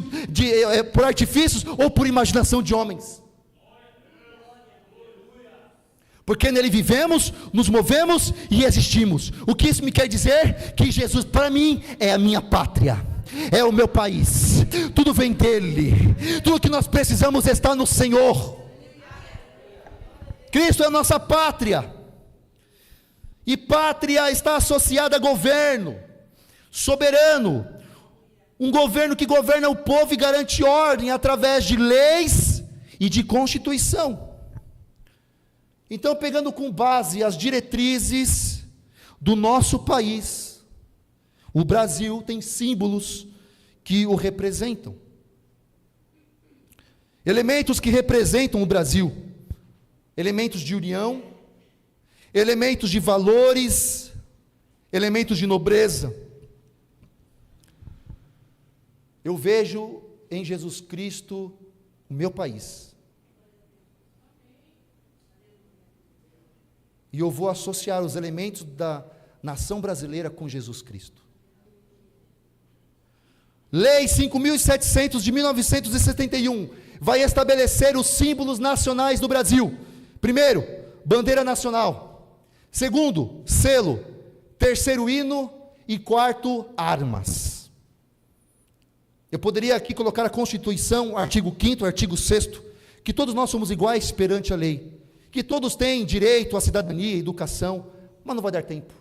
ou por imaginação de homens, porque nele vivemos, nos movemos e existimos. O que isso me quer dizer? Que Jesus para mim é a minha pátria, é o meu país, tudo vem dele, tudo que nós precisamos está no Senhor. Cristo é a nossa pátria, e pátria está associada a governo soberano, um governo que governa o povo e garante ordem através de leis e de constituição. Então, pegando com base as diretrizes do nosso país, o Brasil tem símbolos que o representam, elementos que representam o Brasil, elementos de união, elementos de valores, elementos de nobreza. Eu vejo em Jesus Cristo o meu país, e eu vou associar os elementos da nação brasileira com Jesus Cristo. Lei 5.700 de 1971 vai estabelecer os símbolos nacionais do Brasil. Primeiro, bandeira nacional. Segundo, selo. Terceiro, hino. E quarto, armas. Eu poderia aqui colocar a Constituição, artigo 5º, artigo 6º, que todos nós somos iguais perante a lei, que todos têm direito à cidadania, à educação, mas não vai dar tempo.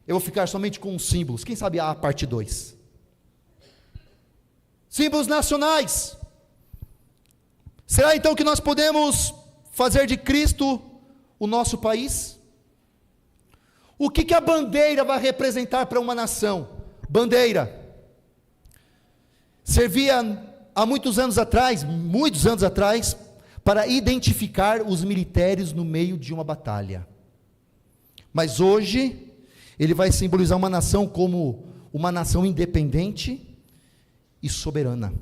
Eu vou ficar somente com os símbolos, quem sabe a parte 2. Símbolos nacionais. Será então que nós podemos fazer de Cristo o nosso país? O que a bandeira vai representar para uma nação? Bandeira servia há muitos anos atrás, para identificar os militares no meio de uma batalha. Mas hoje, ele vai simbolizar uma nação como uma nação independente e soberana.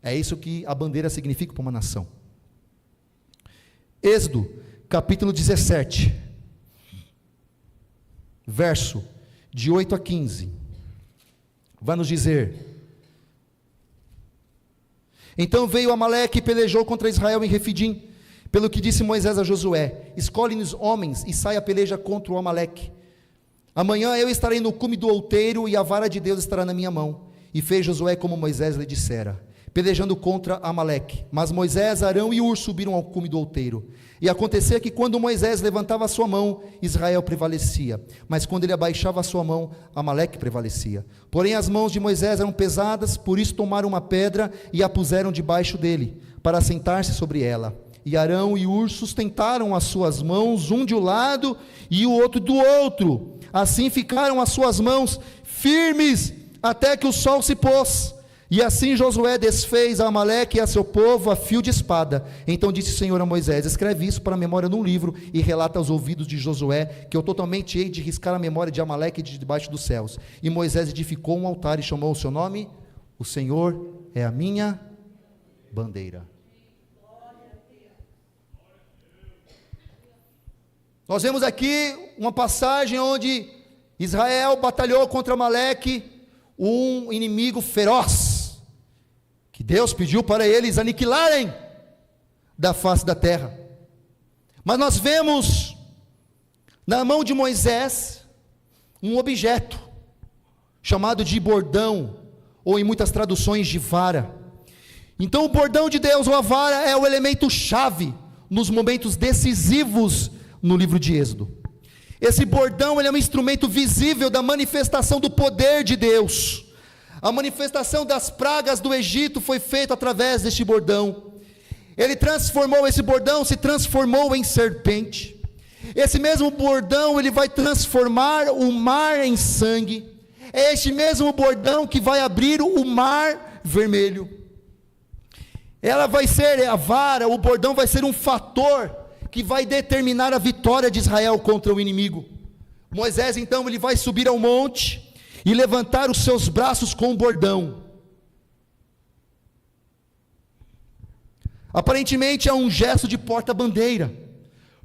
É isso que a bandeira significa para uma nação. Êxodo, capítulo 17, verso de 8 a 15, vai nos dizer: então veio Amaleque e pelejou contra Israel em Refidim, pelo que disse Moisés a Josué: escolhe-nos homens e sai a peleja contra o Amaleque. Amanhã eu estarei no cume do outeiro e a vara de Deus estará na minha mão. E fez Josué como Moisés lhe dissera, pelejando contra Amaleque. Mas Moisés, Arão e Hur subiram ao cume do outeiro. E acontecia que quando Moisés levantava a sua mão, Israel prevalecia, mas quando ele abaixava a sua mão, Amaleque prevalecia. Porém as mãos de Moisés eram pesadas, por isso tomaram uma pedra e a puseram debaixo dele, para assentar-se sobre ela. E Arão e Hur sustentaram as suas mãos, um de um lado e o outro do outro. Assim ficaram as suas mãos firmes até que o sol se pôs. E assim Josué desfez a Amaleque e a seu povo a fio de espada. Então disse o Senhor a Moisés: escreve isso para a memória num livro e relata aos ouvidos de Josué, que eu totalmente hei de riscar a memória de Amaleque de debaixo dos céus. E Moisés edificou um altar e chamou o seu nome: o Senhor é a minha bandeira. Nós vemos aqui uma passagem onde Israel batalhou contra Amaleque, um inimigo feroz, que Deus pediu para eles aniquilarem da face da terra. Mas nós vemos na mão de Moisés um objeto chamado de bordão, ou em muitas traduções de vara. Então o bordão de Deus, ou a vara, é o elemento chave nos momentos decisivos no livro de Êxodo. Esse bordão, ele é um instrumento visível da manifestação do poder de Deus. A manifestação das pragas do Egito foi feita através deste bordão. Esse bordão se transformou em serpente. Esse mesmo bordão, ele vai transformar o mar em sangue. É este mesmo bordão que vai abrir o mar vermelho. Ela vai ser, a vara, o bordão vai ser um fator que vai determinar a vitória de Israel contra o inimigo. Moisés então ele vai subir ao monte e levantar os seus braços com o bordão. Aparentemente é um gesto de porta-bandeira,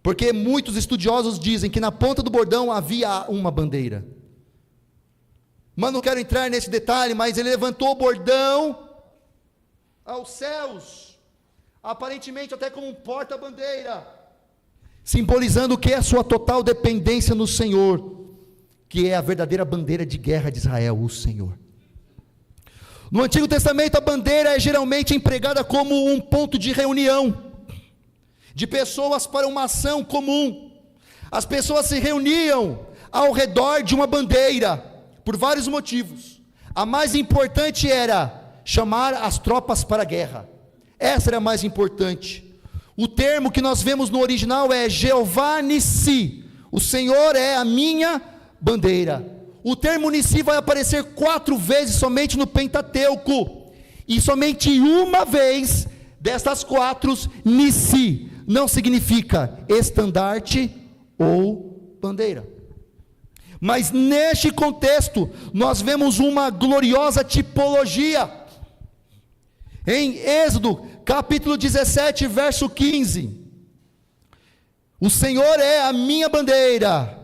porque muitos estudiosos dizem que na ponta do bordão havia uma bandeira. Mas não quero entrar nesse detalhe, mas ele levantou o bordão aos céus, aparentemente até como um porta-bandeira, simbolizando o que é a sua total dependência no Senhor, que é a verdadeira bandeira de guerra de Israel, o Senhor. No Antigo Testamento a bandeira é geralmente empregada como um ponto de reunião, de pessoas para uma ação comum. As pessoas se reuniam ao redor de uma bandeira, por vários motivos. A mais importante era chamar as tropas para a guerra, essa era a mais importante. O termo que nós vemos no original é Jeová Nissi, o Senhor é a minha bandeira. O termo Nissi vai aparecer 4 vezes somente no Pentateuco, e somente uma vez destas 4, Nissi, não significa estandarte ou bandeira. Mas neste contexto, nós vemos uma gloriosa tipologia. Em Êxodo, capítulo 17, verso 15, o Senhor é a minha bandeira.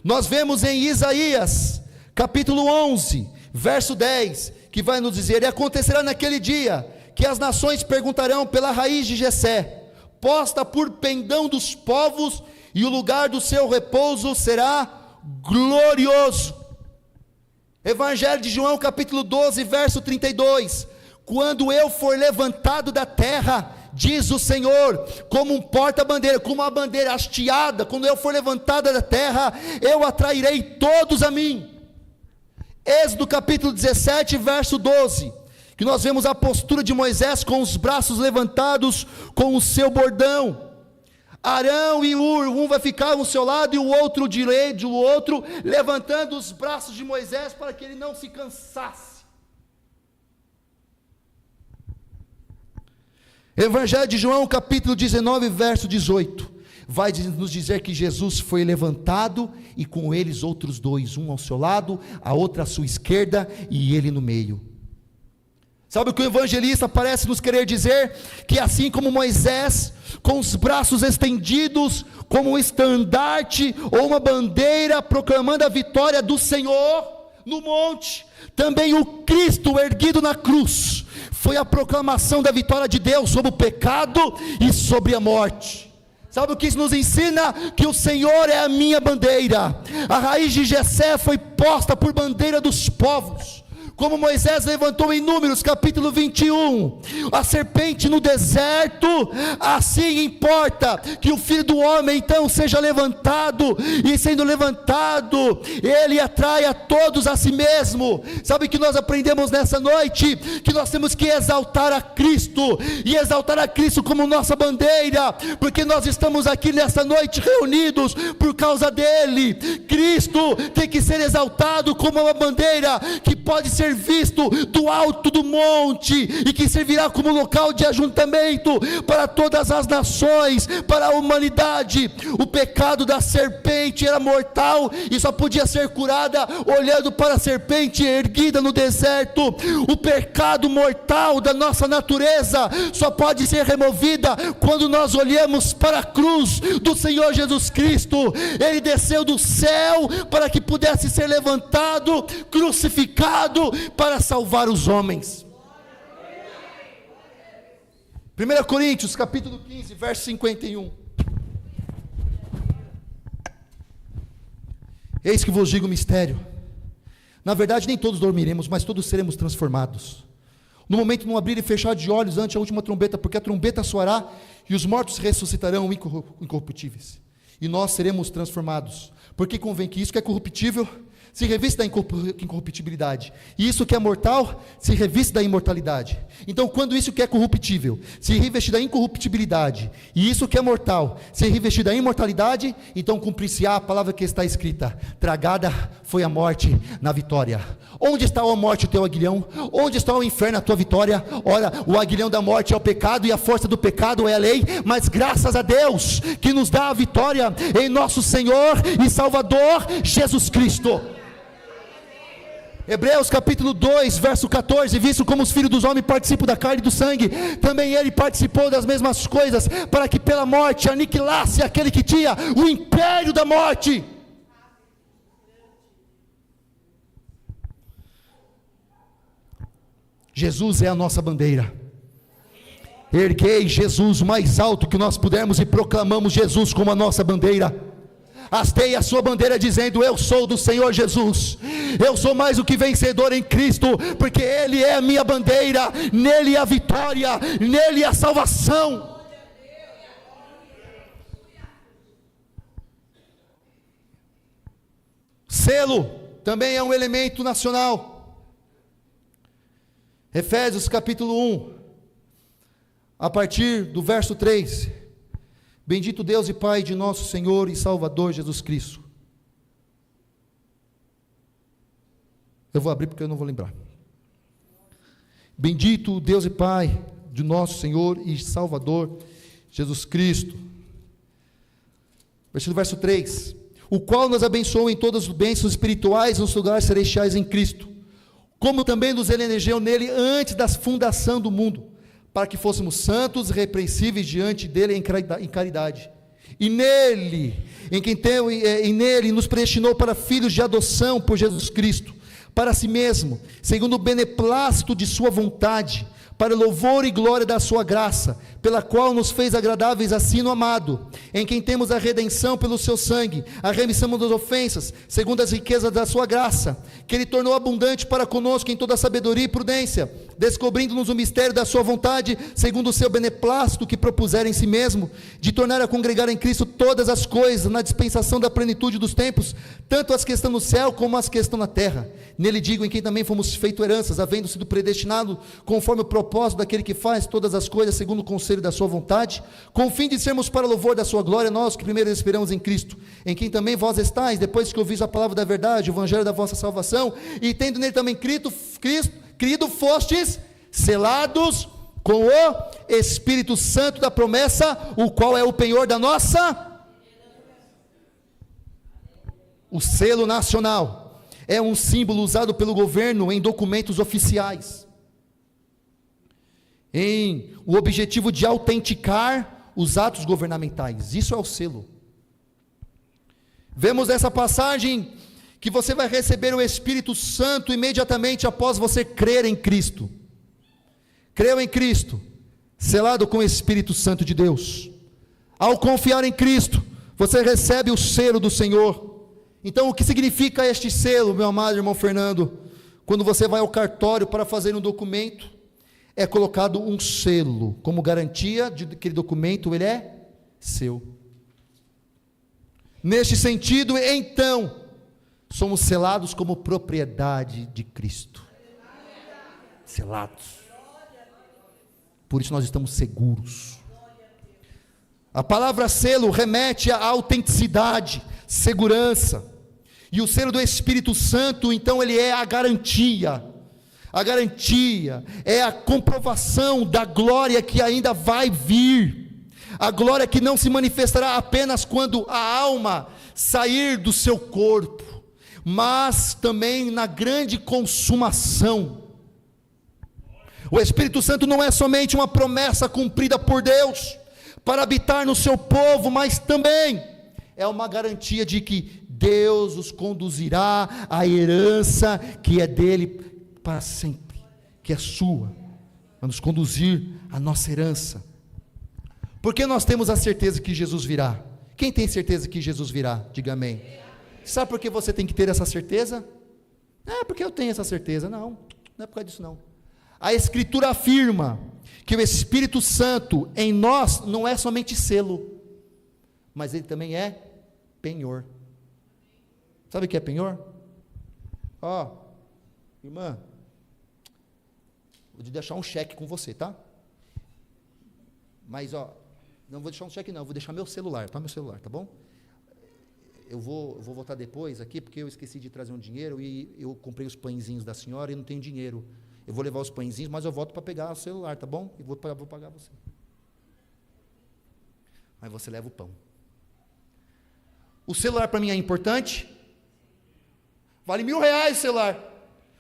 Nós vemos em Isaías, capítulo 11, verso 10, que vai nos dizer: e acontecerá naquele dia, que as nações perguntarão pela raiz de Jessé, posta por pendão dos povos, e o lugar do seu repouso será glorioso. Evangelho de João, capítulo 12, verso 32, quando eu for levantado da terra, diz o Senhor, como um porta-bandeira, como uma bandeira hasteada, quando eu for levantada da terra, eu atrairei todos a mim. Êxodo capítulo 17, verso 12, que nós vemos a postura de Moisés com os braços levantados, com o seu bordão. Arão e Ur, um vai ficar ao seu lado e o outro direito, o outro, levantando os braços de Moisés para que ele não se cansasse. Evangelho de João, capítulo 19, verso 18, vai nos dizer que Jesus foi levantado, e com eles outros 2, um ao seu lado, a outra à sua esquerda, e ele no meio. Sabe o que o evangelista parece nos querer dizer? Que assim como Moisés, com os braços estendidos, como um estandarte, ou uma bandeira, proclamando a vitória do Senhor, no monte, também o Cristo erguido na cruz, foi a proclamação da vitória de Deus sobre o pecado e sobre a morte. Sabe o que isso nos ensina? Que o Senhor é a minha bandeira. A raiz de Jessé foi posta por bandeira dos povos, como Moisés levantou em Números capítulo 21, a serpente no deserto. Assim importa que o Filho do Homem então seja levantado, e sendo levantado, ele atrai a todos a si mesmo. Sabe o que nós aprendemos nessa noite? Que nós temos que exaltar a Cristo, e exaltar a Cristo como nossa bandeira, porque nós estamos aqui nessa noite reunidos por causa dele. Cristo tem que ser exaltado como uma bandeira que pode ser visto do alto do monte, e que servirá como local de ajuntamento para todas as nações, para a humanidade. O pecado da serpente era mortal e só podia ser curada olhando para a serpente erguida no deserto. O pecado mortal da nossa natureza só pode ser removida quando nós olhamos para a cruz do Senhor Jesus Cristo. Ele desceu do céu para que pudesse ser levantado, crucificado, para salvar os homens. 1 Coríntios capítulo 15, verso 51. Eis que vos digo o mistério: na verdade nem todos dormiremos, mas todos seremos transformados, no momento no abrir e fechar de olhos ante a última trombeta, porque a trombeta soará e os mortos ressuscitarão incorruptíveis, e nós seremos transformados. Porque convém que isso que é corruptível se reviste da incorruptibilidade, e isso que é mortal, se reviste da imortalidade. Então, quando isso que é corruptível, se reveste da incorruptibilidade, e isso que é mortal, se reveste da imortalidade, então cumprir-se-á a palavra que está escrita: tragada foi a morte na vitória. Onde está a morte, o teu aguilhão? Onde está o inferno, a tua vitória? Ora, o aguilhão da morte é o pecado, e a força do pecado é a lei, mas graças a Deus, que nos dá a vitória em nosso Senhor e Salvador, Jesus Cristo. Hebreus capítulo 2, verso 14, visto como os filhos dos homens participam da carne e do sangue, também ele participou das mesmas coisas, para que pela morte aniquilasse aquele que tinha o império da morte. Jesus é a nossa bandeira. Erguei Jesus o mais alto que nós pudermos e proclamamos Jesus como a nossa bandeira. Hastei a sua bandeira dizendo: eu sou do Senhor Jesus, eu sou mais do que vencedor em Cristo, porque Ele é a minha bandeira, nele a vitória, nele a salvação. Selo também é um elemento nacional. Efésios capítulo 1, a partir do verso 3. Bendito Deus e Pai de nosso Senhor e Salvador Jesus Cristo. Eu vou abrir porque eu não vou lembrar. Bendito Deus e Pai de nosso Senhor e Salvador Jesus Cristo. Verso 3. O qual nos abençoou em todas as bênçãos espirituais nos lugares celestiais em Cristo, como também nos elegeu nele antes da fundação do mundo, para que fôssemos santos e irrepreensíveis diante dele em caridade. E nele, nele nos predestinou para filhos de adoção por Jesus Cristo, para si mesmo, segundo o beneplácito de sua vontade, para louvor e glória da sua graça, pela qual nos fez agradáveis assim no amado, em quem temos a redenção pelo seu sangue, a remissão das ofensas, segundo as riquezas da sua graça, que ele tornou abundante para conosco em toda sabedoria e prudência, descobrindo-nos o mistério da sua vontade, segundo o seu beneplácito que propusera em si mesmo, de tornar a congregar em Cristo todas as coisas, na dispensação da plenitude dos tempos, tanto as que estão no céu como as que estão na terra. Nele digo, em quem também fomos feitos heranças, havendo sido predestinados conforme o propósito daquele que faz todas as coisas segundo o conselho da sua vontade, com o fim de sermos para louvor da sua glória, nós que primeiro esperamos em Cristo, em quem também vós estáis, depois que ouvis a palavra da verdade, o evangelho da vossa salvação, e tendo nele também crido, fostes selados com o Espírito Santo da promessa, o qual é o penhor da nossa. O selo nacional é um símbolo usado pelo governo em documentos oficiais, em o objetivo de autenticar os atos governamentais. Isso é o selo. Vemos essa passagem que você vai receber o Espírito Santo imediatamente após você crer em Cristo. Creu em Cristo, selado com o Espírito Santo de Deus. Ao confiar em Cristo, você recebe o selo do Senhor. Então, o que significa este selo, meu amado irmão Fernando? Quando você vai ao cartório para fazer um documento, é colocado um selo, como garantia de que aquele documento ele é seu. Neste sentido, então, somos selados como propriedade de Cristo. Selados. Por isso nós estamos seguros. A palavra selo remete à autenticidade, segurança. E o selo do Espírito Santo, então, ele é a garantia. A garantia é a comprovação da glória que ainda vai vir. A glória que não se manifestará apenas quando a alma sair do seu corpo, mas também na grande consumação. O Espírito Santo não é somente uma promessa cumprida por Deus para habitar no seu povo, mas também é uma garantia de que Deus os conduzirá à herança que é dele para sempre, que é sua, a nos conduzir à nossa herança. Porque nós temos a certeza que Jesus virá. Quem tem certeza que Jesus virá? Diga amém. Sabe por que você tem que ter essa certeza? Não é porque eu tenho essa certeza, não é por causa disso não. A Escritura afirma que o Espírito Santo em nós não é somente selo, mas ele também é penhor. Sabe o que é penhor? Ó, irmã, vou deixar um cheque com você, tá? Mas, ó, não vou deixar um cheque não, vou deixar meu celular, tá bom? Eu vou voltar depois aqui, porque eu esqueci de trazer um dinheiro e eu comprei os pãezinhos da senhora e não tenho dinheiro. Eu vou levar os pãezinhos, mas eu volto para pegar o celular, tá bom? E vou pagar você. Aí você leva o pão. O celular para mim é importante? Vale R$1.000 o celular.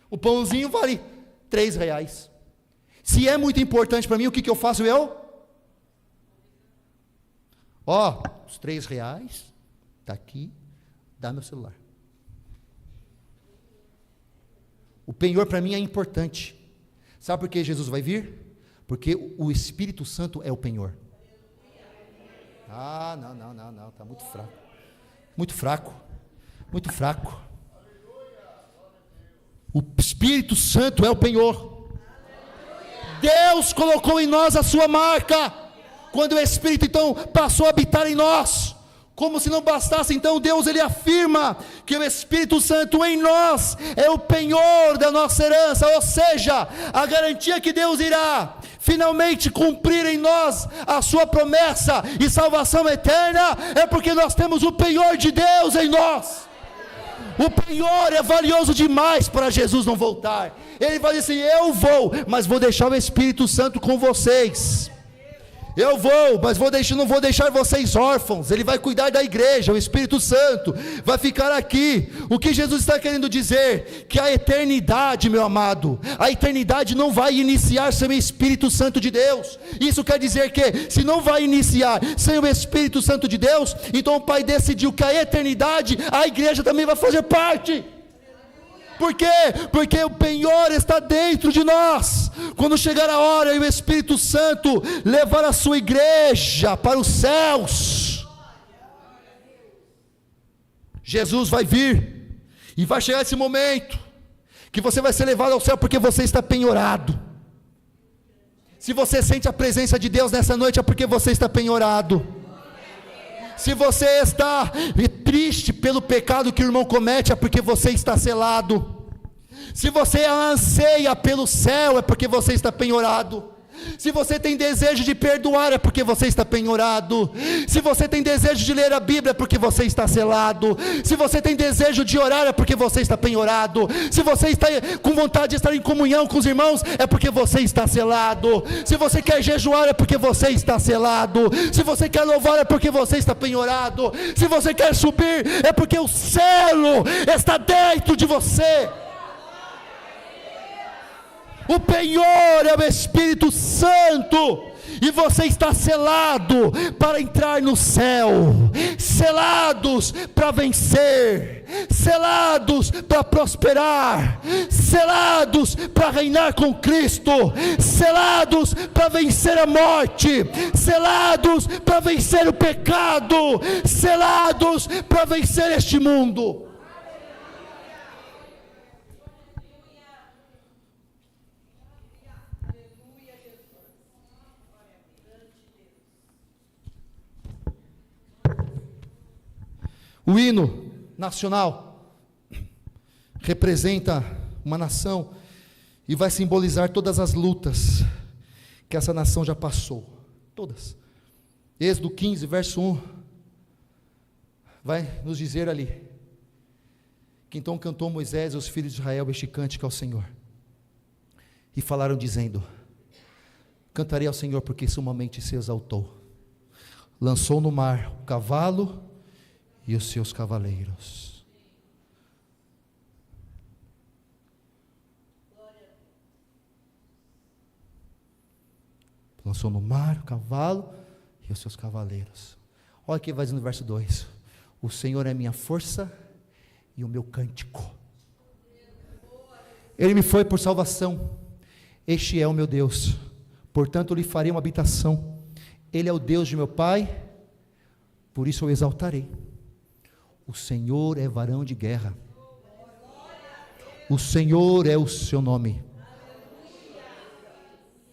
O pãozinho vale R$3. Se é muito importante para mim, o que eu faço Ó, os R$3, está aqui, dá meu celular. O penhor para mim é importante. Sabe por que Jesus vai vir? Porque o Espírito Santo é o penhor. Ah, não, está muito fraco. Muito fraco. O Espírito Santo é o penhor. Deus colocou em nós a sua marca. Quando o Espírito então passou a habitar em nós, como se não bastasse, então Deus ele afirma que o Espírito Santo em nós é o penhor da nossa herança, ou seja, a garantia que Deus irá finalmente cumprir em nós a sua promessa e salvação eterna, é porque nós temos o penhor de Deus em nós. O penhor é valioso demais para Jesus não voltar. Ele vai dizer assim: eu vou, mas vou deixar o Espírito Santo com vocês. Eu vou, mas não vou deixar vocês órfãos. Ele vai cuidar da igreja, o Espírito Santo vai ficar aqui. O que Jesus está querendo dizer? Que a eternidade, meu amado, a eternidade não vai iniciar sem o Espírito Santo de Deus. Isso quer dizer que, se não vai iniciar sem o Espírito Santo de Deus, então o Pai decidiu que a eternidade, a igreja também vai fazer parte. Por quê? Porque o penhor está dentro de nós. Quando chegar a hora e o Espírito Santo levar a sua igreja para os céus, Jesus vai vir, e vai chegar esse momento, que você vai ser levado ao céu, porque você está penhorado. Se você sente a presença de Deus nessa noite, é porque você está penhorado. Se você está triste pelo pecado que o irmão comete, é porque você está selado. Se você anseia pelo céu, é porque você está penhorado. Se você tem desejo de perdoar, é porque você está penhorado. Se você tem desejo de ler a Bíblia, é porque você está selado. Se você tem desejo de orar, é porque você está penhorado. Se você está com vontade de estar em comunhão com os irmãos, é porque você está selado. Se você quer jejuar, é porque você está selado. Se você quer louvar, é porque você está penhorado. Se você quer subir, é porque o selo está dentro de você. O penhor é o Espírito Santo, e você está selado para entrar no céu, selados para vencer, selados para prosperar, selados para reinar com Cristo, selados para vencer a morte, selados para vencer o pecado, selados para vencer este mundo. O hino nacional representa uma nação e vai simbolizar todas as lutas que essa nação já passou, todas. Êxodo 15, verso 1, vai nos dizer ali, que então cantou Moisés e os filhos de Israel este cântico ao Senhor, e falaram dizendo: cantarei ao Senhor porque sumamente se exaltou, lançou no mar o cavalo e os seus cavaleiros. Lançou no mar o cavalo e os seus cavaleiros. Olha o que vai dizer no verso 2: o Senhor é minha força e o meu cântico. Ele me foi por salvação. Este é o meu Deus, portanto lhe farei uma habitação. Ele é o Deus de meu pai, por isso eu exaltarei. O Senhor é varão de guerra. O Senhor é o seu nome.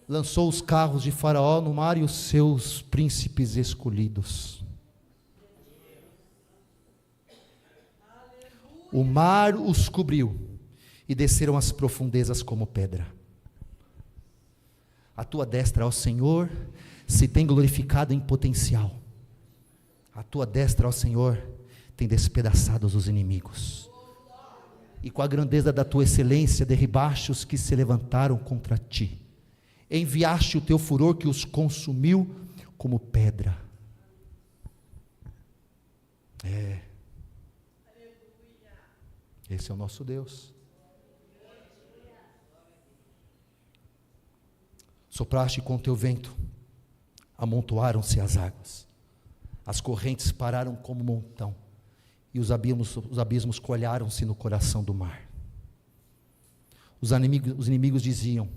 Lançou os carros de Faraó no mar e os seus príncipes escolhidos. O mar os cobriu e desceram às profundezas como pedra. A tua destra, ó Senhor, se tem glorificado em potencial. A tua destra, ó Senhor, tem despedaçado os inimigos. E com a grandeza da tua excelência, derribaste os que se levantaram contra ti. Enviaste o teu furor que os consumiu como pedra. Esse é o nosso Deus. Sopraste com teu vento, amontoaram-se as águas, as correntes pararam como montão, e os abismos coalharam-se no coração do mar. Os inimigos diziam: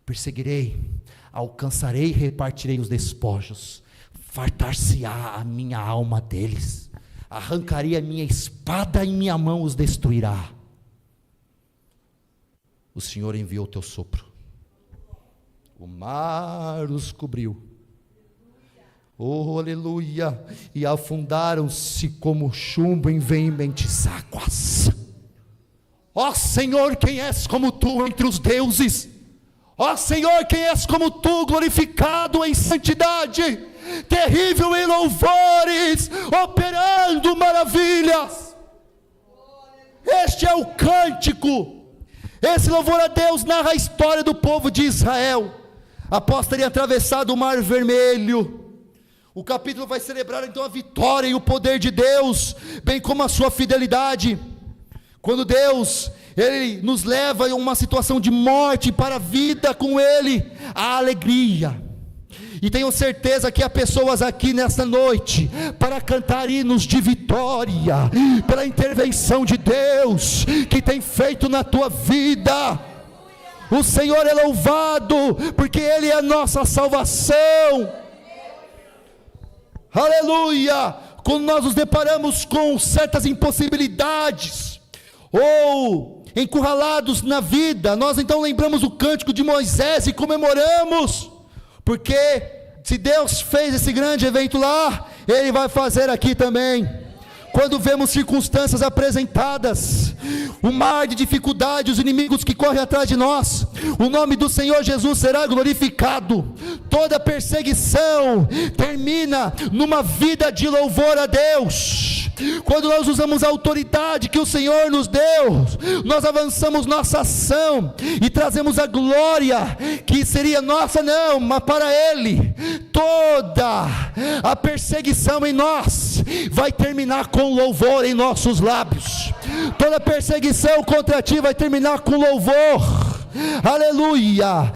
perseguirei, alcançarei e repartirei os despojos, fartar-se-á a minha alma deles, arrancarei a minha espada e minha mão os destruirá. O Senhor enviou o teu sopro, o mar os cobriu, oh aleluia, e afundaram-se como chumbo em veementes águas. Ó Senhor, quem és como tu entre os deuses? Ó Senhor, quem és como tu, glorificado em santidade, terrível em louvores, operando maravilhas. Este é o cântico. Esse louvor a Deus narra a história do povo de Israel, após terem atravessado o Mar Vermelho. O capítulo vai celebrar então a vitória e o poder de Deus, bem como a sua fidelidade. Quando Deus, Ele nos leva em uma situação de morte para a vida com Ele, a alegria. E tenho certeza que há pessoas aqui nesta noite para cantar hinos de vitória, pela intervenção de Deus que tem feito na tua vida. O Senhor é louvado, porque Ele é a nossa salvação. Aleluia! Quando nós nos deparamos com certas impossibilidades, ou encurralados na vida, nós então lembramos o cântico de Moisés e comemoramos, porque se Deus fez esse grande evento lá, Ele vai fazer aqui também. Quando vemos circunstâncias apresentadas, o mar de dificuldade, os inimigos que correm atrás de nós, o nome do Senhor Jesus será glorificado. Toda perseguição termina numa vida de louvor a Deus. Quando nós usamos a autoridade que o Senhor nos deu, nós avançamos nossa ação e trazemos a glória que seria nossa, não, mas para Ele. Toda a perseguição em nós vai terminar com louvor em nossos lábios. Toda perseguição contra ti vai terminar com louvor. Aleluia.